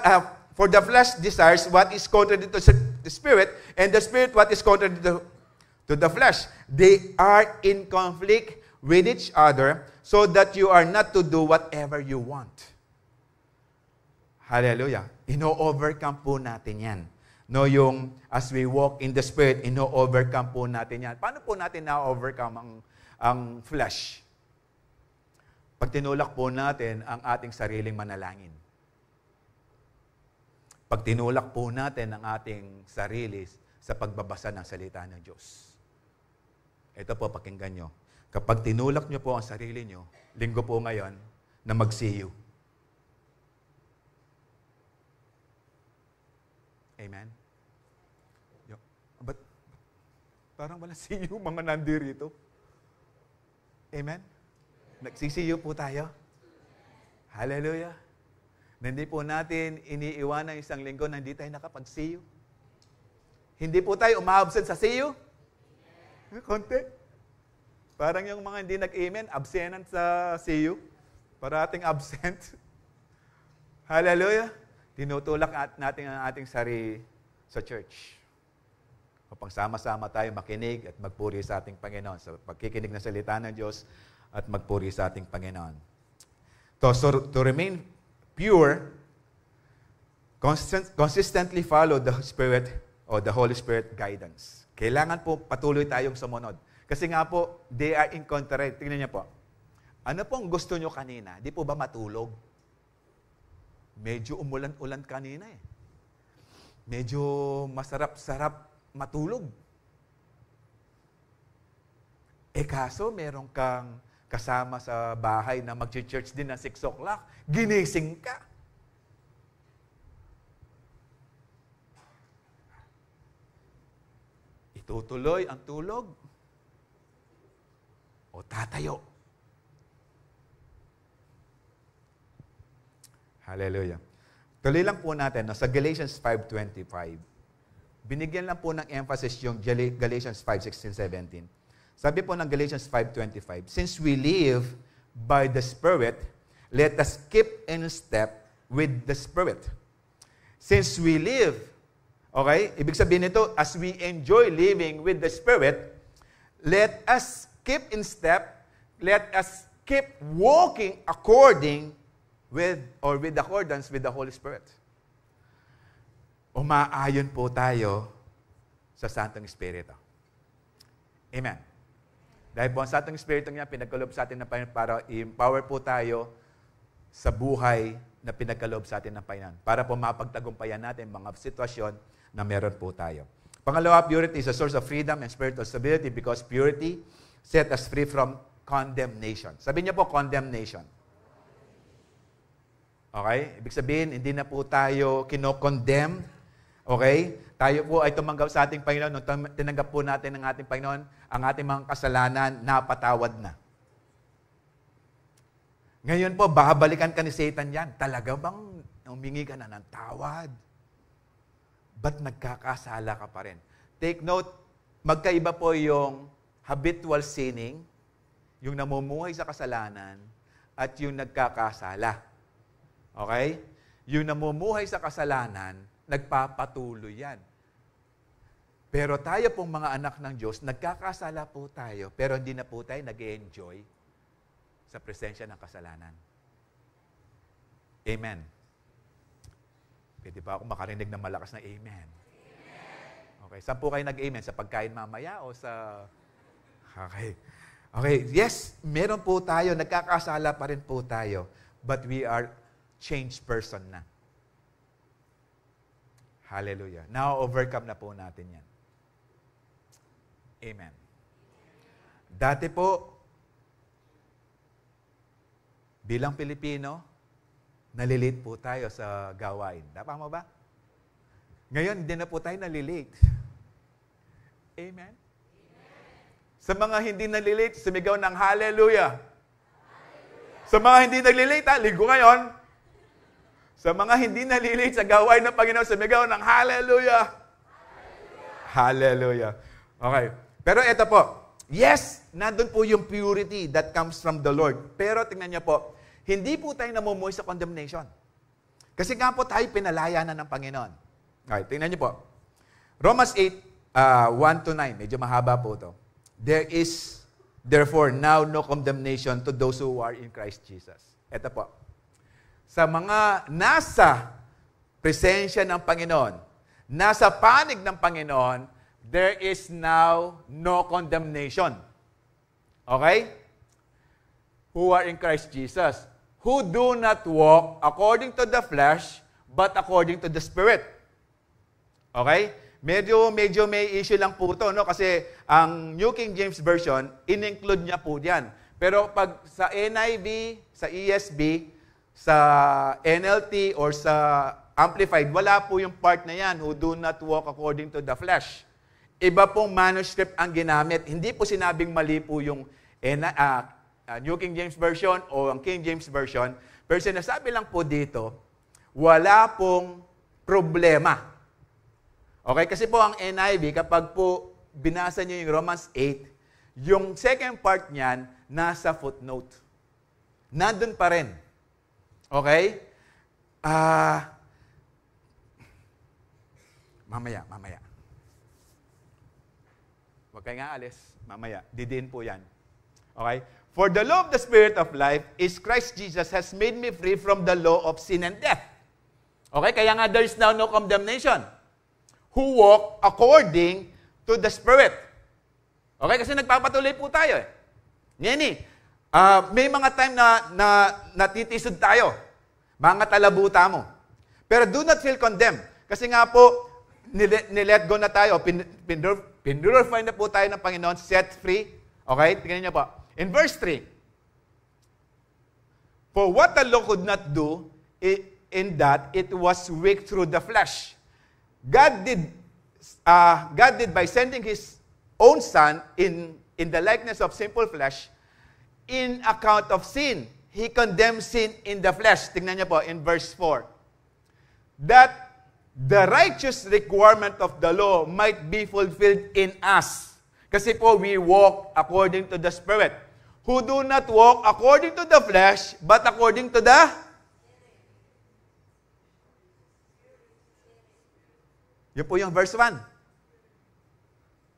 is contrary to the Spirit, and the Spirit what is contrary to the flesh. They are in conflict with each other, so that you are not to do whatever you want. Hallelujah. Ino-overcome po natin yan. No, yung as we walk in the Spirit, ino-overcome po natin yan. Paano po natin na-overcome ang flesh? Pag tinulak po natin ang ating sariling manalangin. Pag tinulak po natin ang ating sarili sa pagbabasa ng salita ng Diyos. Ito po, pakinggan nyo. Kapag tinulak nyo po ang sarili nyo, linggo po ngayon, na mag-see you. Amen? But, parang wala see you, mga nandirito. Amen? Nagsisiyo po tayo. Hallelujah. Hindi po natin iniiwan ng isang linggo na hindi tayo nakapag-see you. Hindi po tayo uma-absent sa see you. Konti. Parang yung mga hindi nag-amen, absent sa see you. Parating absent. Hallelujah. Tinutulak natin ang ating sarili sa church. Upang sama-sama tayo makinig at magpuri sa ating Panginoon. Sa pagkikinig ng salita ng Diyos, at magpuri sa ating Panginoon. So to remain pure, consistently follow the Spirit or the Holy Spirit guidance. Kailangan po patuloy tayong sumunod. Kasi nga po, they are in contrary. Tingnan niyo po. Ano pong gusto niyo kanina? Di po ba matulog? Medyo umulan-ulan kanina eh. Medyo masarap-sarap matulog. Kaso meron kang kasama sa bahay na mag-church din ng 6 o'clock, ginising ka. Itutuloy ang tulog o tatayo. Hallelujah. Tuloy lang po natin, no, sa Galatians 5:25. Binigyan lang po ng emphasis yung Galatians 5:16, 17. Sabi po ng Galatians 5:25, Since we live by the Spirit, let us keep in step with the Spirit. Since we live, okay, ibig sabihin nito, as we enjoy living with the Spirit, let us keep in step, let us keep walking according with accordance with the Holy Spirit. Umaayon po tayo sa Santong Espiritu. Amen. Dahil po ang Santong Espiritu niya, pinagkaloob sa atin ng Panginoon para i-empower po tayo sa buhay na pinagkaloob sa atin ng Panginoon. Para po mapagtagumpayan natin mga sitwasyon na meron po tayo. Pangalawa, purity is a source of freedom and spiritual stability because purity set us free from condemnation. Sabi niyo po, condemnation. Okay? Ibig sabihin, hindi na po tayo kinokondemn. Okay? Tayo po ay tumanggap sa ating Panginoon. Nung tinanggap po natin ng ating Panginoon, ang ating mga kasalanan, napatawad na. Ngayon po, babalikan ka ni Satan yan. Talaga bang humingi ka na ng tawad? Ba't nagkakasala ka pa rin? Take note, magkaiba po yung habitual sinning, yung namumuhay sa kasalanan, at yung nagkakasala. Okay? Yung namumuhay sa kasalanan, nagpapatuloy yan. Pero tayo pong mga anak ng Diyos, nagkakasala po tayo, pero hindi na po tayo nag-enjoy sa presensya ng kasalanan. Amen. Pwede ba ako makarinig ng malakas na amen? Okay, saan po kayo nag-amen? Sa pagkain mamaya o sa... Okay. Okay, yes, meron po tayo, nagkakasala pa rin po tayo, but we are changed person na. Hallelujah. Now, overcome na po natin yan. Amen. Dati po, bilang Pilipino, nalilate po tayo sa gawain. Tama ba? Ngayon, hindi na po tayo nalilate. Amen? Sa mga hindi nalilate, sumigaw ng hallelujah. Sa mga hindi nalilate, ligo ngayon. Sa mga hindi nalilate sa gawain ng Panginoon, sumigaw ng hallelujah. Hallelujah. Okay. Pero ito po, yes, nandun po yung purity that comes from the Lord. Pero tingnan niyo po, hindi po tayo namumuhay sa condemnation. Kasi nga po tayo pinalaya na ng Panginoon. Okay, tingnan niyo po. Romans 8, 1-9. Medyo mahaba po ito. There is, therefore, now no condemnation to those who are in Christ Jesus. Ito po. Sa mga nasa presensya ng Panginoon, nasa panig ng Panginoon, there is now no condemnation. Okay? Who are in Christ Jesus, who do not walk according to the flesh, but according to the Spirit. Okay? Medyo may issue lang po ito, no? Kasi ang New King James Version, in-include niya po diyan. Pero pag sa NIV, sa ESV, sa NLT, or sa Amplified, wala po yung part na yan, who do not walk according to the flesh. Iba pong manuscript ang ginamit. Hindi po sinabing mali po yung New King James Version o ang King James Version. Pero sinasabi lang po dito, wala pong problema. Okay? Kasi po ang NIV, kapag po binasa niyo yung Romans 8, yung second part niyan, nasa footnote. Nandun pa rin. Okay? Mamaya. Huwag kayo nga alis. Mamaya. Didiin po yan. Okay? For the law of the Spirit of life is Christ Jesus has made me free from the law of sin and death. Okay? Kaya nga there is now no condemnation. Who walk according to the Spirit. Okay? Kasi nagpapatuloy po tayo eh. Ngayon may mga time na natitisod tayo. Mga talabuta mo. Pero do not feel condemned. Kasi nga po, nilet go na tayo. Pinurify na po tayo ng Panginoon, set free. Okay? Tingnan niyo po. In verse 3, for what the law could not do, in that it was weak through the flesh. God did by sending His own Son in the likeness of sinful flesh, in account of sin. He condemned sin in the flesh. Tingnan niyo po, in verse 4. That the righteous requirement of the law might be fulfilled in us. Kasi po, we walk according to the Spirit. Who do not walk according to the flesh, but according to the... Yun po yung verse 1.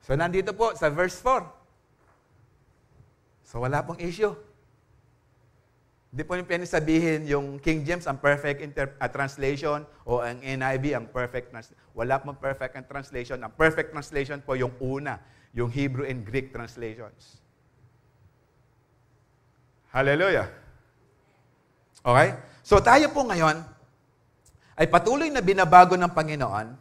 So, nandito po sa verse 4. So, wala pong issue. Hindi po yung sabihin yung King James ang perfect translation o ang NIV ang perfect translation. Wala pong perfect ang translation. Ang perfect translation po yung una, yung Hebrew and Greek translations. Hallelujah. Okay? So tayo po ngayon ay patuloy na binabago ng Panginoon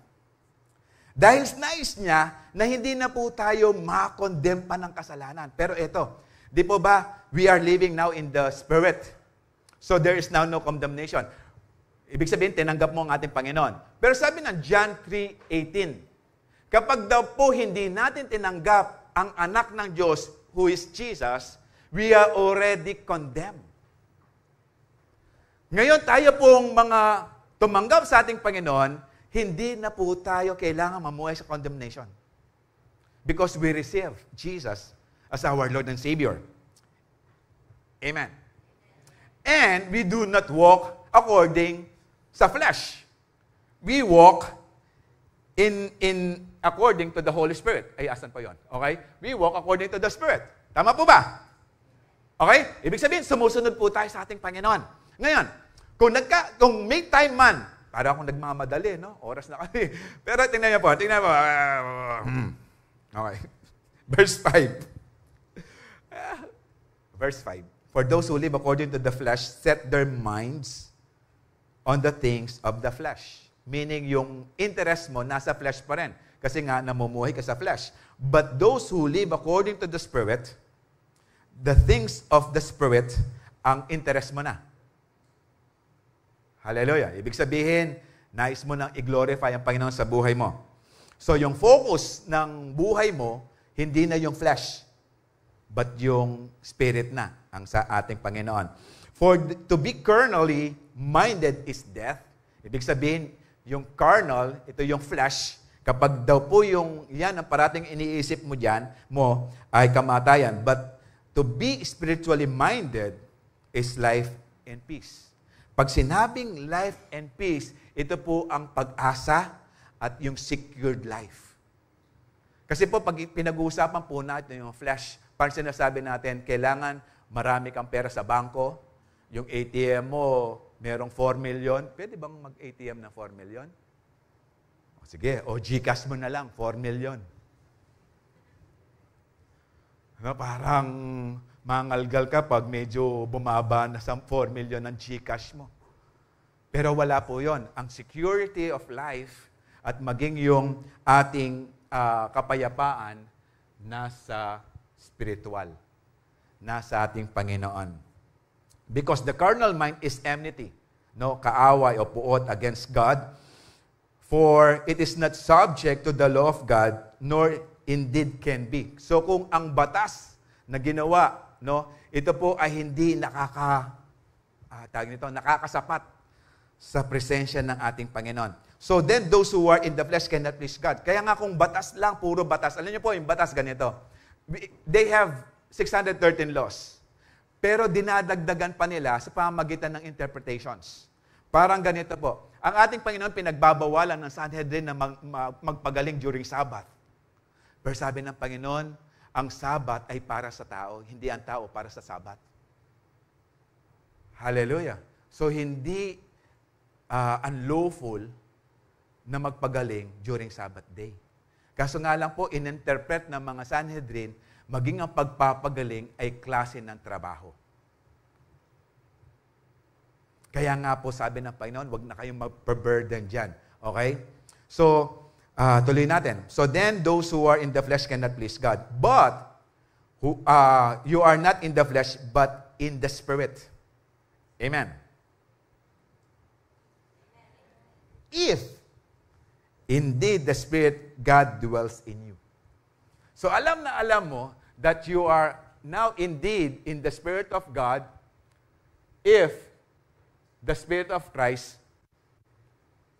dahil nais niya na hindi na po tayo ma-condemn pa ng kasalanan. Pero ito, di po ba, we are living now in the Spirit. So there is now no condemnation. Ibig sabihin, tinanggap mo ang ating Panginoon. Pero sabi ng John 3:18, kapag daw po hindi natin tinanggap ang anak ng Diyos, who is Jesus, we are already condemned. Ngayon, tayo pong mga tumanggap sa ating Panginoon, hindi na po tayo kailangan mamuhay sa condemnation. Because we receive Jesus as our Lord and Savior. Amen. And we do not walk according sa flesh. We walk according to the Holy Spirit. Ay, asan po yun? Okay? We walk according to the Spirit. Tama po ba? Okay? Ibig sabihin, sumusunod po tayo sa ating Panginoon. Ngayon, Kung may time man, para akong nagmamadali, no? Oras na kami. Pero tingnan niyo po. Okay. Verse 5. Verse 5. For those who live according to the flesh set their minds on the things of the flesh. Meaning, yung interest mo nasa flesh pa rin. Kasi nga, namumuhay ka sa flesh. But those who live according to the Spirit, the things of the Spirit, ang interest mo na. Hallelujah. Ibig sabihin, nais mo nang i-glorify ang Panginoon sa buhay mo. So, yung focus ng buhay mo, hindi na yung flesh, but yung spirit na ang sa ating Panginoon. For to be carnally minded is death. Ibig sabihin, yung carnal, ito yung flesh, kapag daw po yung yan ang parating iniisip mo dyan, ay kamatayan. But to be spiritually minded is life and peace. Pag sinabing life and peace, ito po ang pag-asa at yung secured life. Kasi po, pag pinag-uusapan po natin yung flesh, parang sinasabi natin, kailangan marami kang pera sa bangko, yung ATM mo, merong 4 million. Pwede bang mag-ATM ng 4 million? Sige, o GCash mo na lang, 4 million. Parang mangalgal ka pag medyo bumaba na sa 4 million ng GCash mo. Pero wala po yon. Ang security of life at maging yung ating kapayapaan nasa spiritual, nasa ating Panginoon. Because the carnal mind is enmity, no, kaaway o puot against God, for it is not subject to the law of God, nor indeed can be. So kung ang batas na ginawa, no, ito po ay hindi nakakasapat sa presensya ng ating Panginoon. So then those who are in the flesh cannot please God. Kaya nga kung batas lang, puro batas. Alam niyo po, yung batas ganito. They have 613 laws. Pero dinadagdagan pa nila sa pamamagitan ng interpretations. Parang ganito po. Ang ating Panginoon pinagbabawalan ng Sanhedrin na magpagaling during Sabbath. Pero sabi ng Panginoon, ang Sabbath ay para sa tao, hindi ang tao para sa Sabbath. Hallelujah. So hindi unlawful na magpagaling during Sabbath day. Kaso nga lang po, in-interpret ng mga Sanhedrin, maging ang pagpapagaling ay klase ng trabaho. Kaya nga po sabi ng Panginoon, wag na kayong mag-burden dyan. Okay? So, tuloy natin. So then, those who are in the flesh cannot please God. But, you are not in the flesh, but in the Spirit. Amen. If indeed the Spirit, God dwells in you. So alam na alam mo that you are now indeed in the Spirit of God if the Spirit of Christ,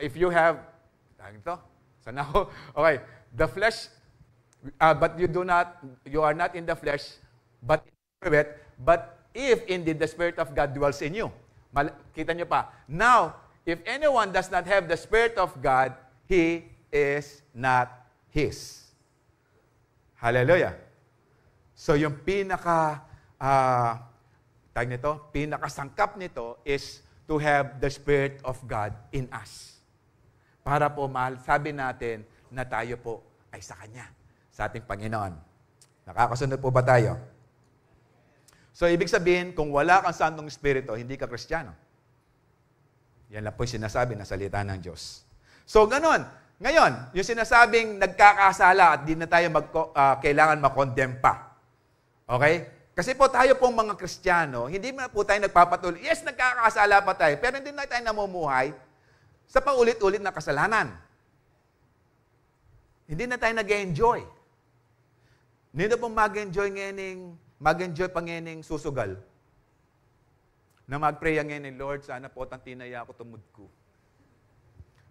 if you have, sana ako, okay, the flesh, but you are not in the flesh, but in the Spirit, but if indeed the Spirit of God dwells in you. Kita nyo pa. Now, if anyone does not have the Spirit of God, he is not His. Hallelujah. So yung pinakasangkap nito is to have the Spirit of God in us. Para po sabi natin na tayo po ay sa Kanya, sa ating Panginoon. Nakakasunod po ba tayo? So ibig sabihin, kung wala kang Santong Espiritu, hindi ka Kristiyano. Yan lang po yung sinasabi na salita ng Diyos. So, ganon. Ngayon, yung sinasabing nagkakasala at di na tayo kailangan makondem pa. Okay? Kasi po tayo pong mga Kristiyano, hindi na po tayo nagpapatuloy. Yes, nagkakasala pa tayo, pero hindi na tayo namumuhay sa paulit-ulit na kasalanan. Hindi na tayo nag-enjoy. Hindi na pong mag-enjoy pa ngayon susugal. Na mag-pray ngayon, Lord, sana po ang tinaya ako tumud ko.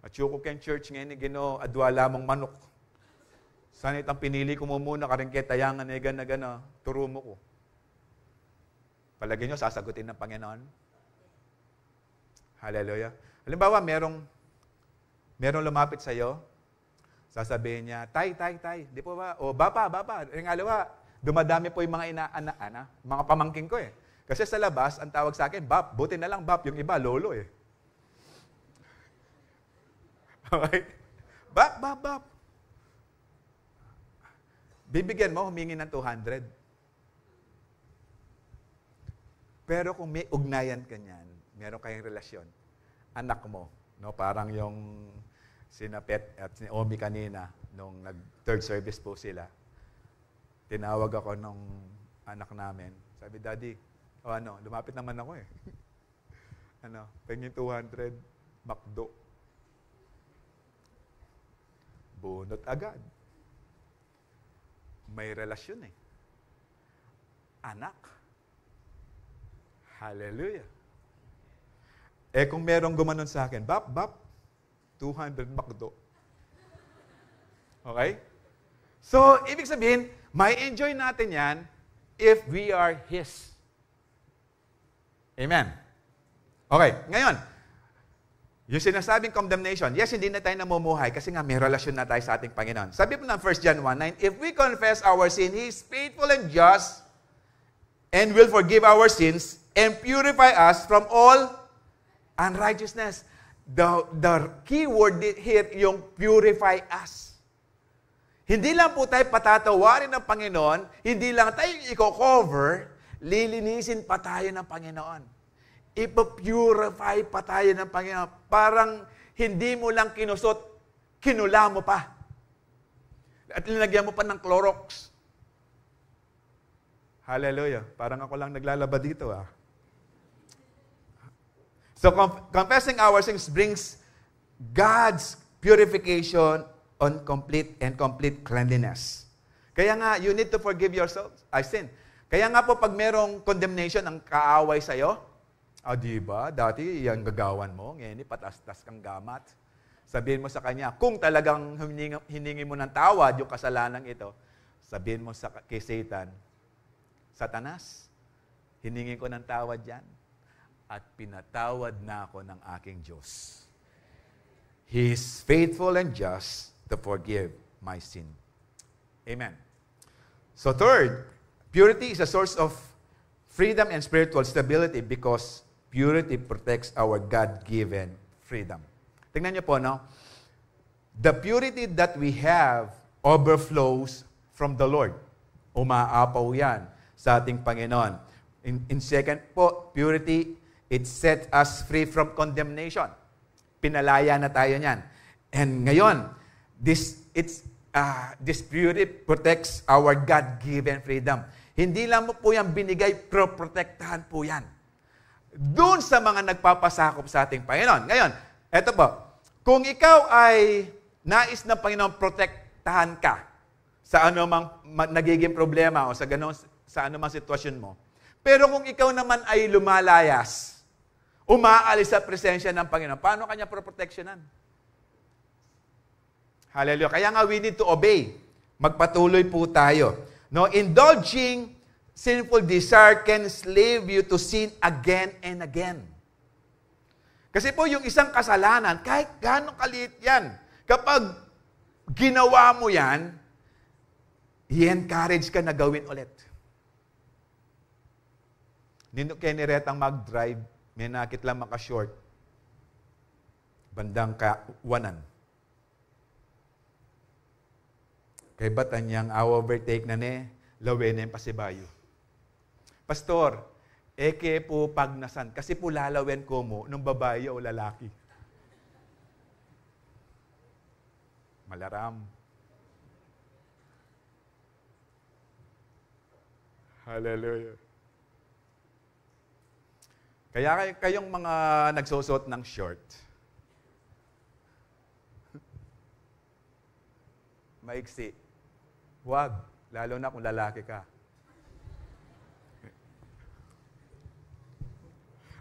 At yuko ken church ngayon, Ginoo, adwa lamang manok. Sana itang pinili ko muna, karing ketayangan na gana, turo mo ko. Palagi nyo, sasagutin ng Panginoon. Hallelujah. Halimbawa, merong lumapit sa iyo, sasabihin niya, tay. Di po ba? O, bapa. Yung alawa, dumadami po yung mga mga pamangking ko eh. Kasi sa labas, ang tawag sa akin, bap. Buti na lang, bap. Yung iba, lolo eh. Okay? Bap. Bibigyan mo, humingi ng 200. Pero kung may ugnayan ka niyan, meron kayong relasyon, anak mo, no? Parang yung sina Pet at si Omi kanina, nung nag-third service po sila, tinawag ako nung anak namin. Sabi, Daddy, lumapit naman ako eh. Pengin 200, McDo. Bunot agad. May relasyon eh. Anak. Hallelujah. Kung merong gumanon sa akin, Bap, 200 McDo. Okay? So, ibig sabihin, may enjoy natin yan if we are His. Amen. Okay, ngayon, yung sinasabing condemnation, yes, hindi na tayo namumuhay kasi nga may relasyon na tayo sa ating Panginoon. Sabi po ng 1 John 1:9, if we confess our sin, He is faithful and just and will forgive our sins and purify us from all unrighteousness. The key word here, yung purify us. Hindi lang po tayo patatawarin ng Panginoon, hindi lang tayo i-cover, lilinisin pa tayo ng Panginoon. Ipa-purify pa tayo ng Panginoon. Parang hindi mo lang kinusot, kinula mo pa. At linagyan mo pa ng Clorox. Hallelujah. Parang ako lang naglalaba dito ah. So confessing our sins brings God's purification on complete cleanliness. Kaya nga, you need to forgive yourself. I sin. Kaya nga po, pag merong condemnation, ang kaaway sa'yo, diba? Dati, yung gagawan mo, ngayon, patas-tas kang gamat. Sabihin mo sa kanya, kung talagang hiningi mo ng tawad yung kasalanan ito, sabihin mo kay Satan, Satanas, hiningi ko ng tawad yan at pinatawad na ako ng aking Diyos. He is faithful and just to forgive my sin. Amen. So third, purity is a source of freedom and spiritual stability because purity protects our God-given freedom. Tingnan niyo po, no? The purity that we have overflows from the Lord. Umaapaw yan sa ating Panginoon. In second po, purity, it sets us free from condemnation. Pinalaya na tayo niyan. And ngayon, this purity protects our God-given freedom. Hindi lang mo po yan binigay, pero protektahan po yan. Doon sa mga nagpapasakop sa ating Panginoon. Ngayon, eto po, kung ikaw ay nais ng Panginoon, protektahan ka sa anumang nagiging problema o sa anumang sitwasyon mo. Pero kung ikaw naman ay lumalayas, umaalis sa presensya ng Panginoon, paano kanya proproteksyonan? Hallelujah. Kaya nga we need to obey. Magpatuloy po tayo. No, indulging sinful desire can slave you to sin again and again. Kasi po yung isang kasalanan, kahit gano'ng kaliit yan, kapag ginawa mo yan, i-encourage ka na gawin ulit. Nino kay niretang mag-drive, may nakit lang maka-short. Bandang kawanan. Kay batan niyang overtake na lawe na yung pasibayo. Pastor, eke po pagnasan, kasi po lalawen ko mo nung babae o lalaki. Malaram. Hallelujah. Kaya kayong mga nagsusot ng short, maiksi, huwag, lalo na kung lalaki ka.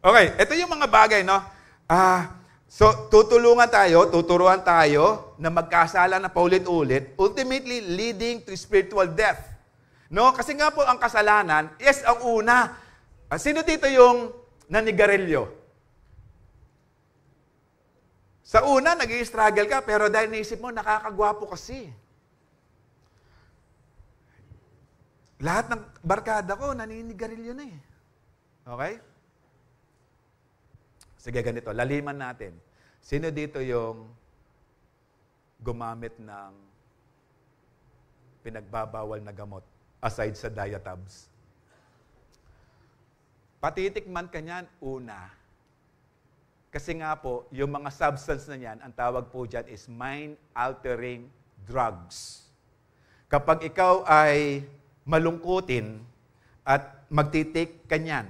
Okay, ito yung mga bagay, no? So, tuturuan tayo na magkasala na paulit-ulit, ultimately leading to spiritual death. No? Kasi nga po ang kasalanan, yes, ang una. Sino dito yung nanigarilyo? Sa una, nag-i-struggle ka, pero dahil naisip mo, nakakagwapo kasi. Lahat ng barkada ko, naninigarilyo na eh. Okay? Sige, ganito. Laliman natin. Sino dito yung gumamit ng pinagbabawal na gamot aside sa diatabs. Patitikman ka niyan, una. Kasi nga po, yung mga substance na yan, ang tawag po dyan is mind-altering drugs. Kapag ikaw ay malungkutin at magtitake ka niyan,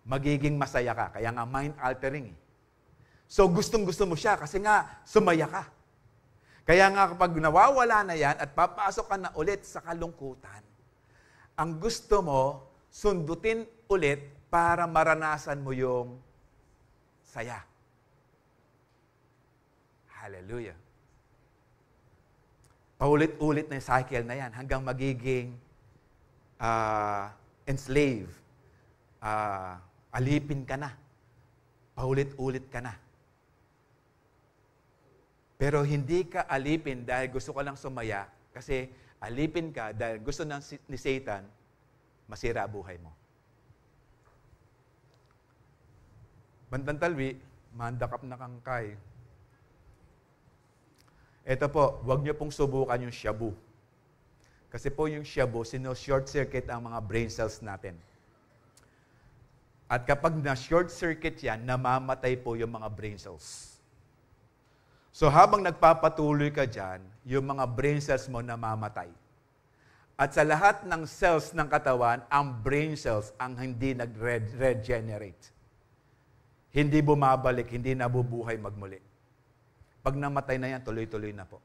magiging masaya ka. Kaya nga mind-altering. So gustong-gusto mo siya kasi nga sumaya ka. Kaya nga kapag nawawala na yan at papasok ka na ulit sa kalungkutan, ang gusto mo, sundutin ulit para maranasan mo yung saya. Hallelujah. Paulit-ulit na yung cycle na yan hanggang magiging enslave. Alipin ka na. Paulit-ulit ka na. Pero hindi ka alipin dahil gusto ka lang sumaya kasi alipin ka dahil gusto ni Satan masira buhay mo. Bandang talwi, mandakap na kangkay. Ito po, huwag niyo pong subukan yung shabu. Kasi po yung shabu, short circuit ang mga brain cells natin. At kapag na-short circuit yan, namamatay po yung mga brain cells. So habang nagpapatuloy ka dyan, yung mga brain cells mo namamatay. At sa lahat ng cells ng katawan, ang brain cells ang hindi nag-regenerate. Hindi bumabalik, hindi nabubuhay magmuli. Pag namatay na yan, tuloy-tuloy na po.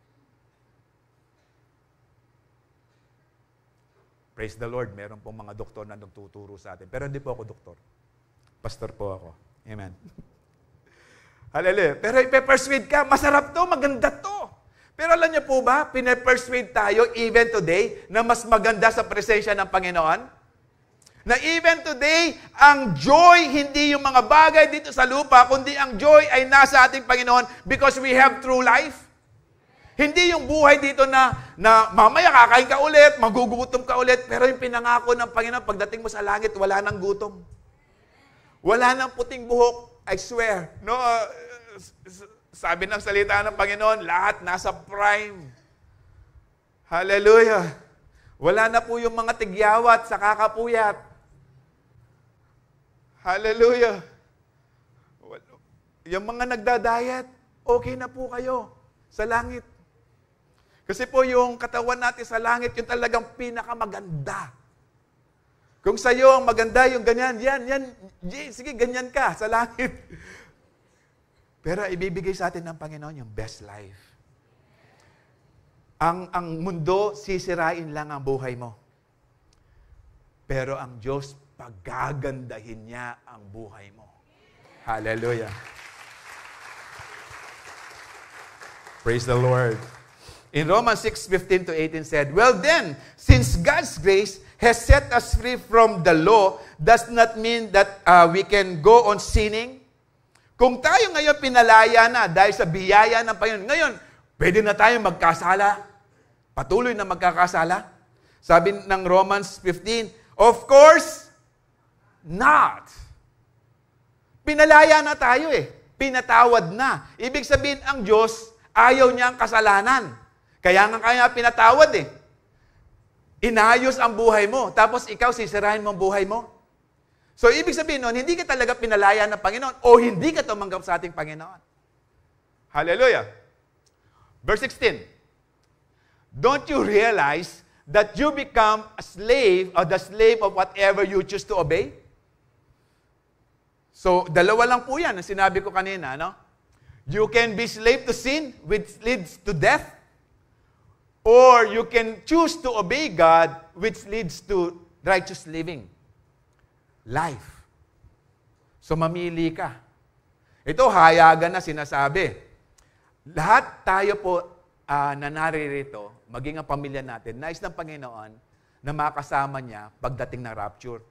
Praise the Lord, meron pong mga doktor na nagtuturo sa atin. Pero hindi po ako doktor. Pastor po ako. Amen. Hallelujah. Pero ipe-persuade ka, masarap to, maganda to. Pero alam niyo po ba, pine-persuade tayo even today na mas maganda sa presensya ng Panginoon? Na even today, ang joy hindi yung mga bagay dito sa lupa, kundi ang joy ay nasa ating Panginoon because we have true life. Hindi yung buhay dito na mamaya kakain ka ulit, magugutom ka ulit, pero yung pinangako ng Panginoon, pagdating mo sa langit, wala nang gutom. Wala nang puting buhok, I swear. No, sabi ng salita ng Panginoon, lahat nasa prime. Hallelujah. Wala na po yung mga tigyawat sa kakapuyat. Hallelujah. Yung mga nagda-diet, okay na po kayo sa langit. Kasi po yung katawan natin sa langit, yung talagang pinakamaganda. Kung sa'yo ang maganda, yung ganyan, yan, sige, ganyan ka sa langit. Pero ibibigay sa atin ng Panginoon yung best life. Ang mundo, sisirain lang ang buhay mo. Pero ang Diyos, pagagandahin niya ang buhay mo. Hallelujah. Praise the Lord. In Romans 6:15 to 18 said, well then, since God's grace has set us free from the law, does not mean that we can go on sinning. Kung tayo ngayon pinalaya na dahil sa biyaya ng Panginoon, ngayon, pwede na tayo magkasala. Patuloy na magkakasala. Sabi ng Romans 15, of course, not. Pinalaya na tayo Pinatawad na. Ibig sabihin, ang Diyos, ayaw niya ang kasalanan. Kaya nga pinatawad Inayos ang buhay mo. Tapos ikaw, sisirahin mo ang buhay mo. So, ibig sabihin nun, hindi ka talaga pinalaya ng Panginoon o hindi ka tumanggap sa ating Panginoon. Hallelujah. Verse 16. Don't you realize that you become a slave or the slave of whatever you choose to obey? So, dalawa lang po yan ang sinabi ko kanina, no? You can be slave to sin, which leads to death, or you can choose to obey God, which leads to righteous living. Life. So, mamili ka. Ito, hayagan na sinasabi. Lahat tayo po na naririto, maging ang pamilya natin, nais ng Panginoon na makasama niya pagdating ng rapture.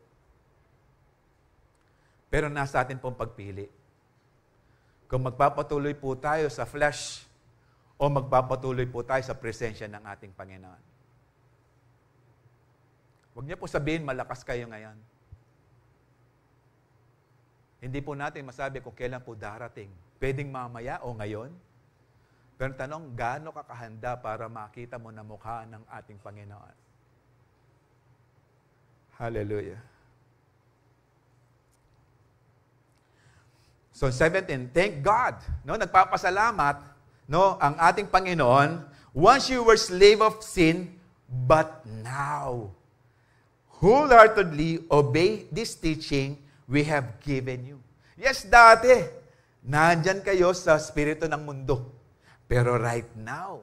Pero nasa atin pong pagpili. Kung magpapatuloy po tayo sa flesh o magpapatuloy po tayo sa presensya ng ating Panginoon. Huwag niyo po sabihin, malakas kayo ngayon. Hindi po natin masabi kung kailan po darating. Pwedeng mamaya o ngayon. Pero tanong, gaano ka kahanda para makita mo na mukha ng ating Panginoon? Hallelujah. So 17, thank God. No, nagpapasalamat, no, ang ating Panginoon. Once you were slave of sin, but now, wholeheartedly obey this teaching we have given you. Yes, dati, nandyan kayo sa spirito ng mundo. Pero right now,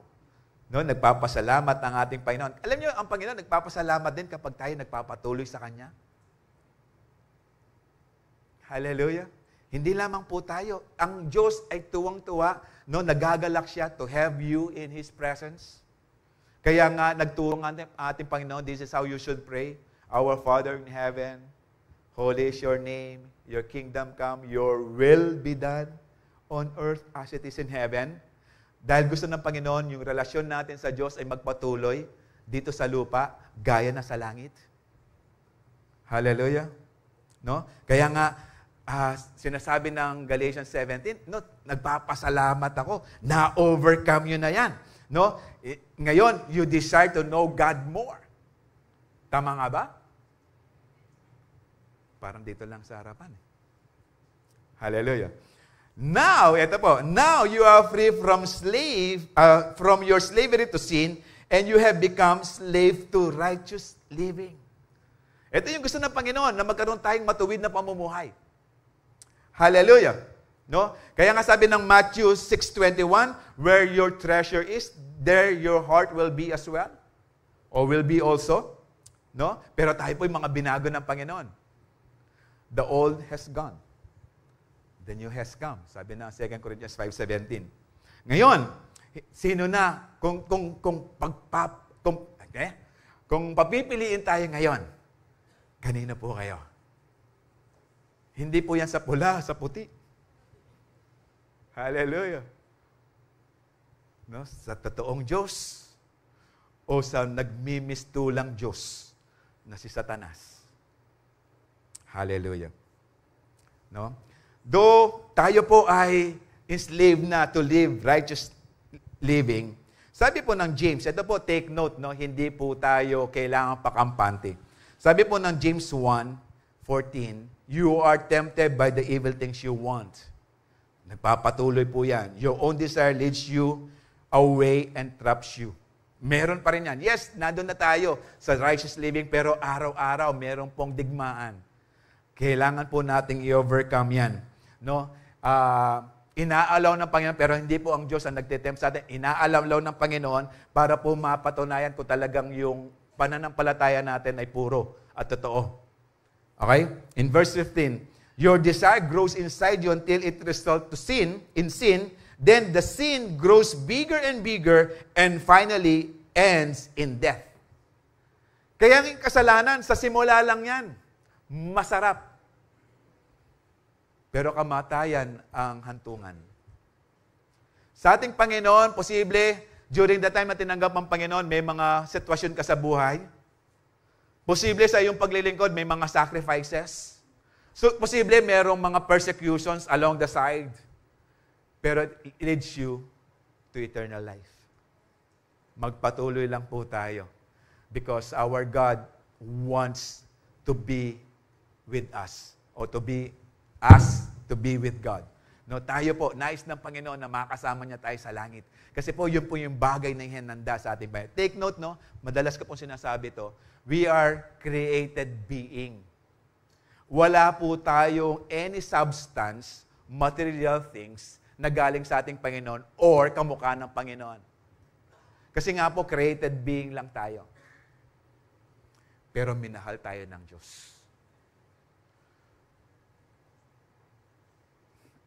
no, nagpapasalamat ang ating Panginoon. Alam niyo, ang Panginoon nagpapasalamat din kapag tayo nagpapatuloy sa Kanya. Hallelujah. Hindi lamang po tayo. Ang Diyos ay tuwang-tuwa, no, nagagalak siya to have you in His presence. Kaya nga, nagturo nga ating Panginoon, this is how you should pray. Our Father in heaven, holy is your name, your kingdom come, your will be done on earth as it is in heaven. Dahil gusto ng Panginoon, yung relasyon natin sa Diyos ay magpatuloy dito sa lupa, gaya na sa langit. Hallelujah. No? Kaya nga, sinasabi ng Galatians 17, no, nagpapasalamat ako, na-overcome yun na yan. No? Ngayon, you desire to know God more. Tama nga ba? Parang dito lang sa harapan. Hallelujah. Now, ito po, now you are free from your slavery to sin, and you have become slave to righteous living. Ito yung gusto ng Panginoon, na magkaroon tayong matuwid na pamumuhay. Hallelujah. No? Kaya nga sabi ng Matthew 6:21, where your treasure is, there your heart will be as well. Or will be also. No? Pero tayo po yung mga binago ng Panginoon. The old has gone. The new has come. Sabi ng 2 Corinthians 5:17. Ngayon, sino na kung papipiliin tayo ngayon, kanino po kayo? Hindi po yan sa pula, sa puti. Hallelujah. No? Sa totoong Diyos o sa nagmimistulang Diyos na si Satanas. Hallelujah. No? Though tayo po ay enslaved na to live righteous living, sabi po ng James, ito po take note, no? Hindi po tayo kailangan pakampante. Sabi po ng James 1:14, you are tempted by the evil things you want. Nagpapatuloy po yan. Your own desire leads you away and traps you. Meron pa rin yan. Yes, nandun na tayo sa righteous living, pero araw-araw meron pong digmaan. Kailangan po nating i-overcome yan. No? Inaalaw ng Panginoon, pero hindi po ang Diyos ang nagtitempt sa atin. Inaalaw ng Panginoon para po mapatunayan kung talagang yung pananampalataya natin ay puro at totoo. Okay? In verse 15, your desire grows inside you until it results to sin. In sin, then the sin grows bigger and bigger and finally ends in death. Kaya ang kasalanan, sa simula lang yan. Masarap. Pero kamatayan ang hantungan. Sa ating Panginoon, posible, during the time na tinanggap ang Panginoon, may mga sitwasyon ka sa buhay. Posible sa iyong paglilingkod, may mga sacrifices. So, posible merong mga persecutions along the side. Pero it leads you to eternal life. Magpatuloy lang po tayo. Because our God wants to be with us. Or to be us to be with God. No, tayo po, nais ng Panginoon na makasama niya tayo sa langit. Kasi po, yun po yung bagay na hinanda sa ating bayan. Take note, no? Madalas ko po sinasabi to. We are created being. Wala po tayong any substance, material things, na galing sa ating Panginoon or kamukha ng Panginoon. Kasi nga po, created being lang tayo. Pero minahal tayo ng Diyos.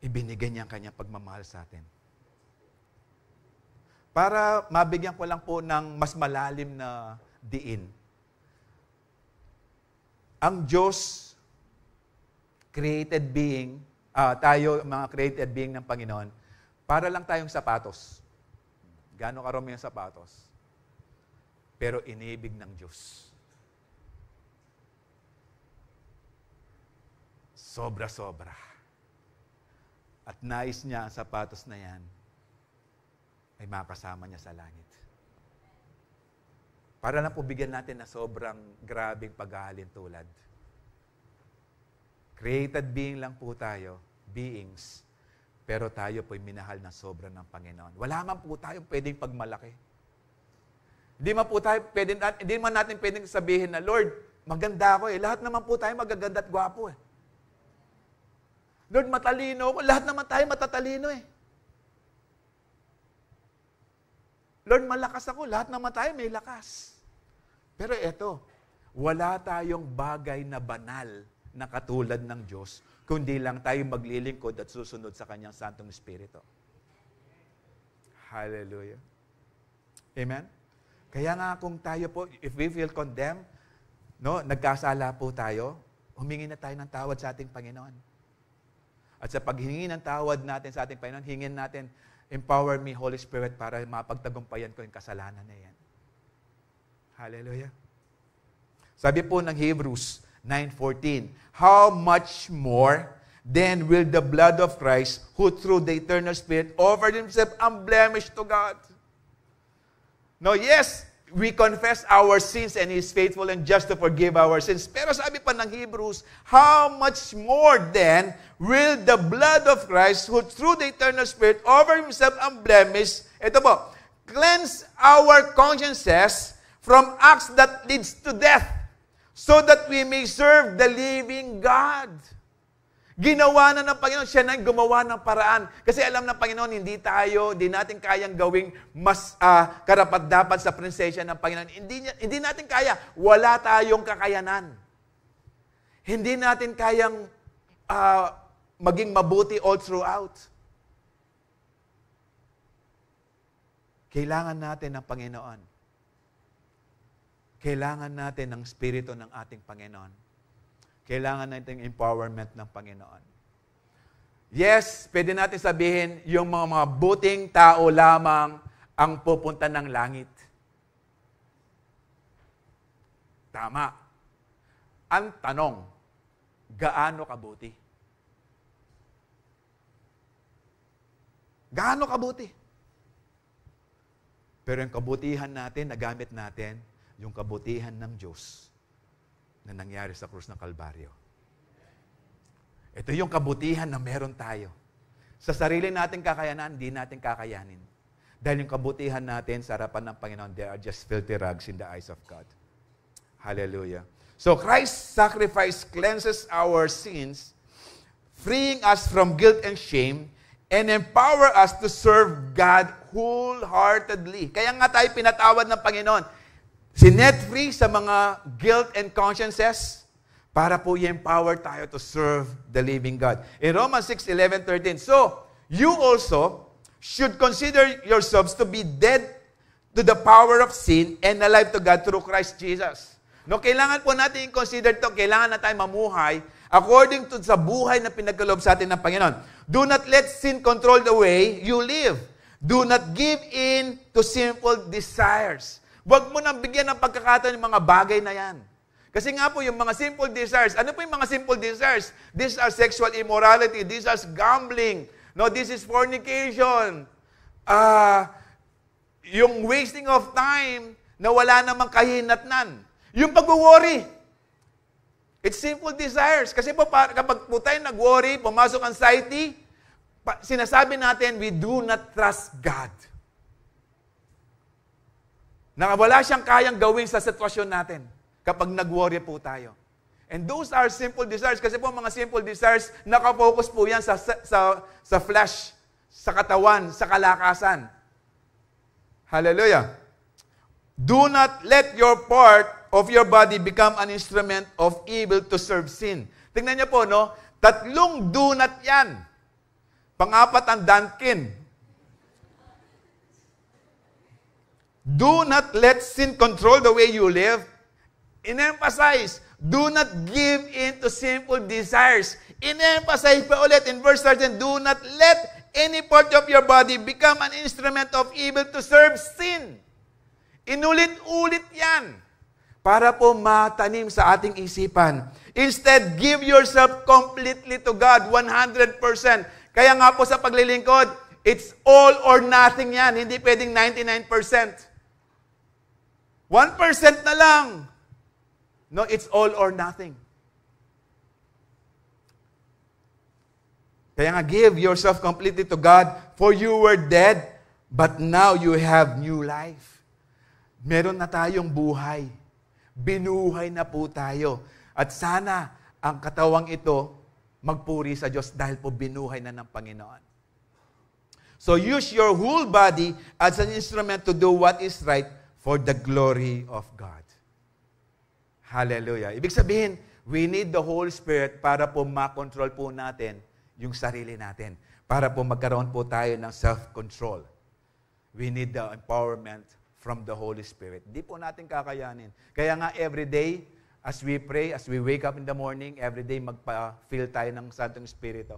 Ibinigay niya ang kanyang pagmamahal sa atin. Para mabigyan ko lang po ng mas malalim na diin. Ang Diyos, created being, tayo, mga created being ng Panginoon, para lang tayong sapatos. Gano'ng karami yung sapatos? Pero inibig ng Diyos. Sobra-sobra. At nais niya ang sapatos na yan ay makasama niya sa langit. Para lang po bigyan natin na sobrang grabing paghahalin tulad. Created being lang po tayo, beings, pero tayo po'y minahal na sobra ng Panginoon. Wala man po tayong pwedeng pagmalaki. Hindi man natin pwedeng sabihin na, Lord, maganda ako eh. Lahat naman po tayo magaganda at gwapo eh. Lord, matalino ako. Lahat naman tayo matatalino eh. Lord, malakas ako. Lahat naman tayo may lakas. Pero eto, wala tayong bagay na banal na katulad ng Diyos, kundi lang tayo maglilingkod at susunod sa Kanyang Santong Espiritu. Hallelujah. Amen? Kaya nga kung tayo po, if we feel condemned, no, nagkasala po tayo, humingi na tayo ng tawad sa ating Panginoon. At sa paghingi ng tawad natin sa ating Panginoon, hingin natin, empower me, Holy Spirit, para mapagtagumpayan ko yung kasalanan na yan. Hallelujah. Sabi po ng Hebrews 9:14, how much more then will the blood of Christ, who through the eternal Spirit offered Himself unblemished to God. No, yes, we confess our sins and He is faithful and just to forgive our sins. Pero sabi pa ng Hebrews, how much more then will the blood of Christ, who through the eternal Spirit offered Himself unblemished, ito po, cleanse our consciences from acts that leads to death, so that we may serve the living God. Ginawa na ng Panginoon. Siya na gumawa ng paraan. Kasi alam ng Panginoon, hindi natin kayang gawing mas karapat-dapat sa presensya ng Panginoon. Hindi natin kaya. Wala tayong kakayanan. Hindi natin kayang maging mabuti all throughout. Kailangan natin ng Panginoon. Kailangan natin ng Espiritu ng ating Panginoon. Kailangan natin empowerment ng Panginoon. Yes, pwede natin sabihin, yung mga buting tao lamang ang pupunta ng langit. Tama. Ang tanong, gaano kabuti? Gaano kabuti? Pero yung kabutihan natin, nagamit natin, yung kabutihan ng Diyos na nangyari sa krus ng Kalbaryo. Ito yung kabutihan na meron tayo. Sa sarili nating kakayanan, hindi natin kakayanin. Dahil yung kabutihan natin sa harapan ng Panginoon, they are just filthy rags in the eyes of God. Hallelujah. So Christ's sacrifice cleanses our sins, freeing us from guilt and shame, and empower us to serve God wholeheartedly. Kaya nga tayo pinatawad ng Panginoon. Sinet free sa mga guilt and consciences para po i-empower tayo to serve the living God. In Romans 6:11-13, so you also should consider yourselves to be dead to the power of sin and alive to God through Christ Jesus. No, kailangan po natin i-consider to, kailangan na tayo mamuhay according to sa buhay na pinagkaloob sa atin ng Panginoon. Do not let sin control the way you live. Do not give in to sinful desires. Huwag mo nang bigyan ng pagkakataon ng mga bagay na yan. Kasi nga po, yung mga simple desires, ano po yung mga simple desires? These are sexual immorality, these are gambling, no, this is fornication, yung wasting of time na wala namang kahinatnan. Yung pag-worry, it's simple desires. Kasi po, kapag po tayo nag-worry, pumasok anxiety, sinasabi natin, we do not trust God. Na wala siyang kayang gawin sa sitwasyon natin kapag nag-worry po tayo. And those are simple desires. Kasi po mga simple desires, nakafocus po yan sa flesh, sa katawan, sa kalakasan. Hallelujah. Do not let your part of your body become an instrument of evil to serve sin. Tingnan niyo po, no? 3 do not yan. Pang-4 ang Dunkin. Do not let sin control the way you live. In-emphasize, do not give in to sinful desires. In-emphasize pa ulit in verse 13, do not let any part of your body become an instrument of evil to serve sin. Inulit-ulit yan para po matanim sa ating isipan. Instead, give yourself completely to God, 100%. Kaya nga po sa paglilingkod, it's all or nothing yan. Hindi pwedeng 99%. 1% na lang. No, it's all or nothing. Kaya nga, give yourself completely to God, for you were dead, but now you have new life. Meron na tayong buhay. Binuhay na po tayo. At sana, ang katawang ito, magpuri sa Diyos dahil po binuhay na ng Panginoon. So use your whole body as an instrument to do what is right for the glory of God. Hallelujah. Ibig sabihin, we need the Holy Spirit para po makontrol po natin yung sarili natin. Para po magkaroon po tayo ng self-control. We need the empowerment from the Holy Spirit. Di po natin kakayanin. Kaya nga every day, as we pray, as we wake up in the morning, every day magpa-feel tayo ng Santong Espiritu.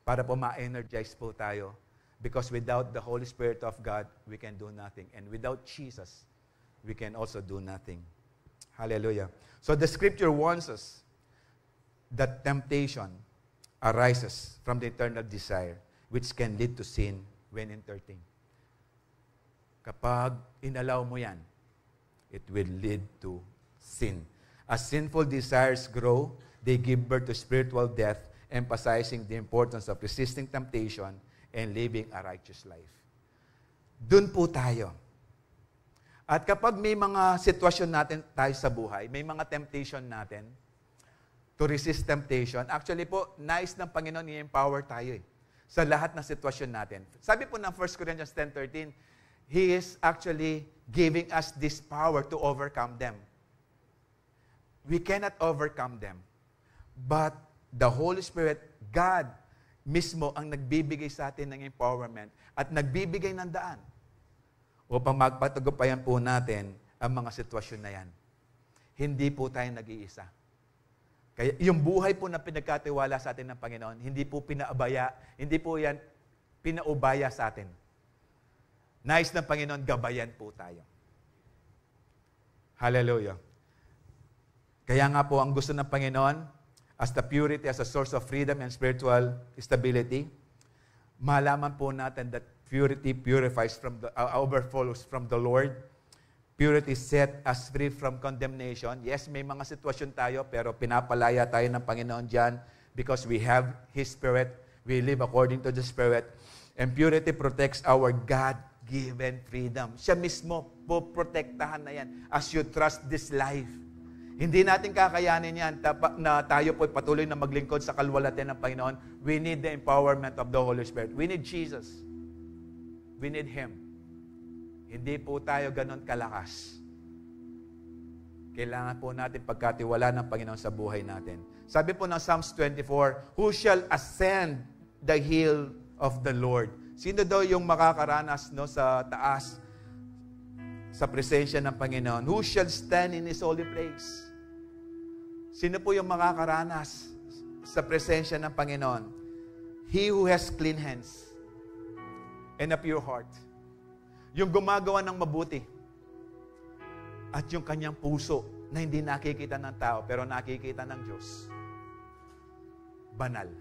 Para po ma-energize po tayo. Because without the Holy Spirit of God, we can do nothing. And without Jesus, we can also do nothing. Hallelujah. So the Scripture warns us that temptation arises from the eternal desire, which can lead to sin when entertained. Kapag inalaw mo yan, it will lead to sin. As sinful desires grow, they give birth to spiritual death, emphasizing the importance of resisting temptation and living a righteous life. Doon po tayo. At kapag may mga sitwasyon natin tayo sa buhay, may mga temptation natin, to resist temptation, actually po, nais ng Panginoon i-empower tayo sa lahat ng sitwasyon natin. Sabi po ng 1 Corinthians 10:13, He is actually giving us this power to overcome them. We cannot overcome them. But the Holy Spirit, God, mismo ang nagbibigay sa atin ng empowerment at nagbibigay ng daan upang magpatagumpayan po natin ang mga sitwasyon na yan. Hindi po tayo nag-iisa. Kaya yung buhay po na pinagkatiwala sa atin ng Panginoon, hindi po pinaabaya, hindi po yan pinaubaya sa atin. Nais ng Panginoon, gabayan po tayo. Hallelujah. Kaya nga po, ang gusto ng Panginoon, as the purity, as a source of freedom and spiritual stability, malaman po natin that purity purifies from the, overflows from the Lord. Purity set us free from condemnation. Yes, may mga sitwasyon tayo, pero pinapalaya tayo ng Panginoon dyan because we have His Spirit. We live according to the Spirit. And purity protects our God-given freedom. Siya mismo po protektahan na yan as you trust this life. Hindi natin kakayanin yan na tayo po patuloy na maglingkod sa kalwalhatian ng Panginoon. We need the empowerment of the Holy Spirit. We need Jesus. We need Him. Hindi po tayo ganon kalakas. Kailangan po natin pagkatiwala ng Panginoon sa buhay natin. Sabi po ng Psalms 24, Who shall ascend the hill of the Lord? Sino daw yung makakaranas sa taas, sa presensya ng Panginoon? Who shall stand in His holy place? Sino po yung makakaranas sa presensya ng Panginoon? He who has clean hands and a pure heart. Yung gumagawa ng mabuti. At yung kanyang puso na hindi nakikita ng tao pero nakikita ng Diyos. Banal.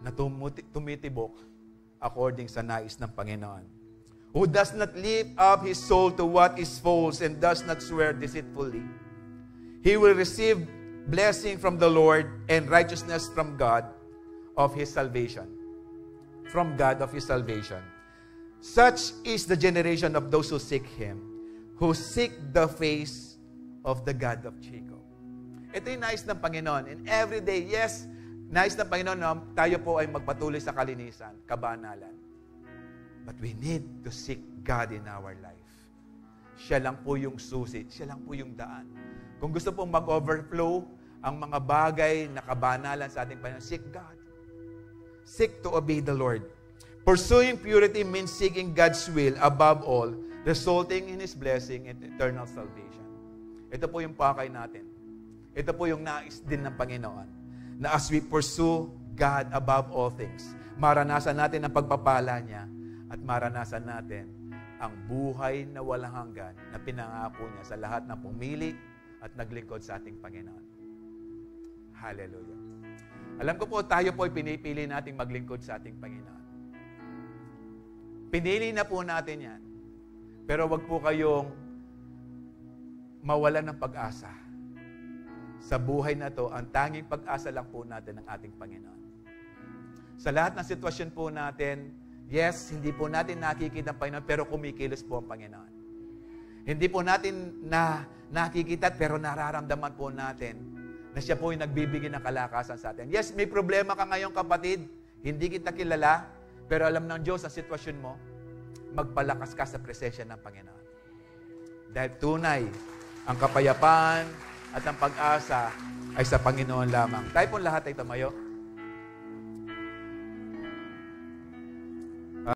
Na tumitibok according sa nais ng Panginoon. Who does not lift up his soul to what is false and does not swear deceitfully. He will receive blessing from the Lord and righteousness from God of his salvation. From God of his salvation. Such is the generation of those who seek Him, who seek the face of the God of Jacob. Ito yung nais ng Panginoon. And every day, yes, nais ng Panginoon na tayo po ay magpatuloy sa kalinisan, kabanalan. But we need to seek God in our life. Siya lang po yung susi. Siya lang po yung daan. Kung gusto pong mag-overflow ang mga bagay na kabanalan sa ating Panginoon, seek God. Seek to obey the Lord. Pursuing purity means seeking God's will above all, resulting in His blessing and eternal salvation. Ito po yung pakay natin. Ito po yung nais din ng Panginoon. Na as we pursue God above all things, maranasan natin ang pagpapala niya at maranasan natin ang buhay na walang hanggan na pinangako niya sa lahat ng pumili at naglingkod sa ating Panginoon. Hallelujah. Alam ko po, tayo po ay pinipili nating maglingkod sa ating Panginoon. Pinili na po natin yan. Pero wag po kayong mawalan ng pag-asa. Sa buhay na to, ang tanging pag-asa lang po natin ng ating Panginoon. Sa lahat ng sitwasyon po natin, yes, hindi po natin nakikita ang Panginoon, pero kumikilos po ang Panginoon. Hindi po natin nakikita, pero nararamdaman po natin na siya po yung nagbibigay ng kalakasan sa atin. Yes, may problema ka ngayon, kapatid. Hindi kita kilala, pero alam ng Diyos ang sitwasyon mo, magpalakas ka sa presensya ng Panginoon. Dahil tunay, ang kapayapaan at ang pag-asa ay sa Panginoon lamang. Tayo po lahat ay tumayo.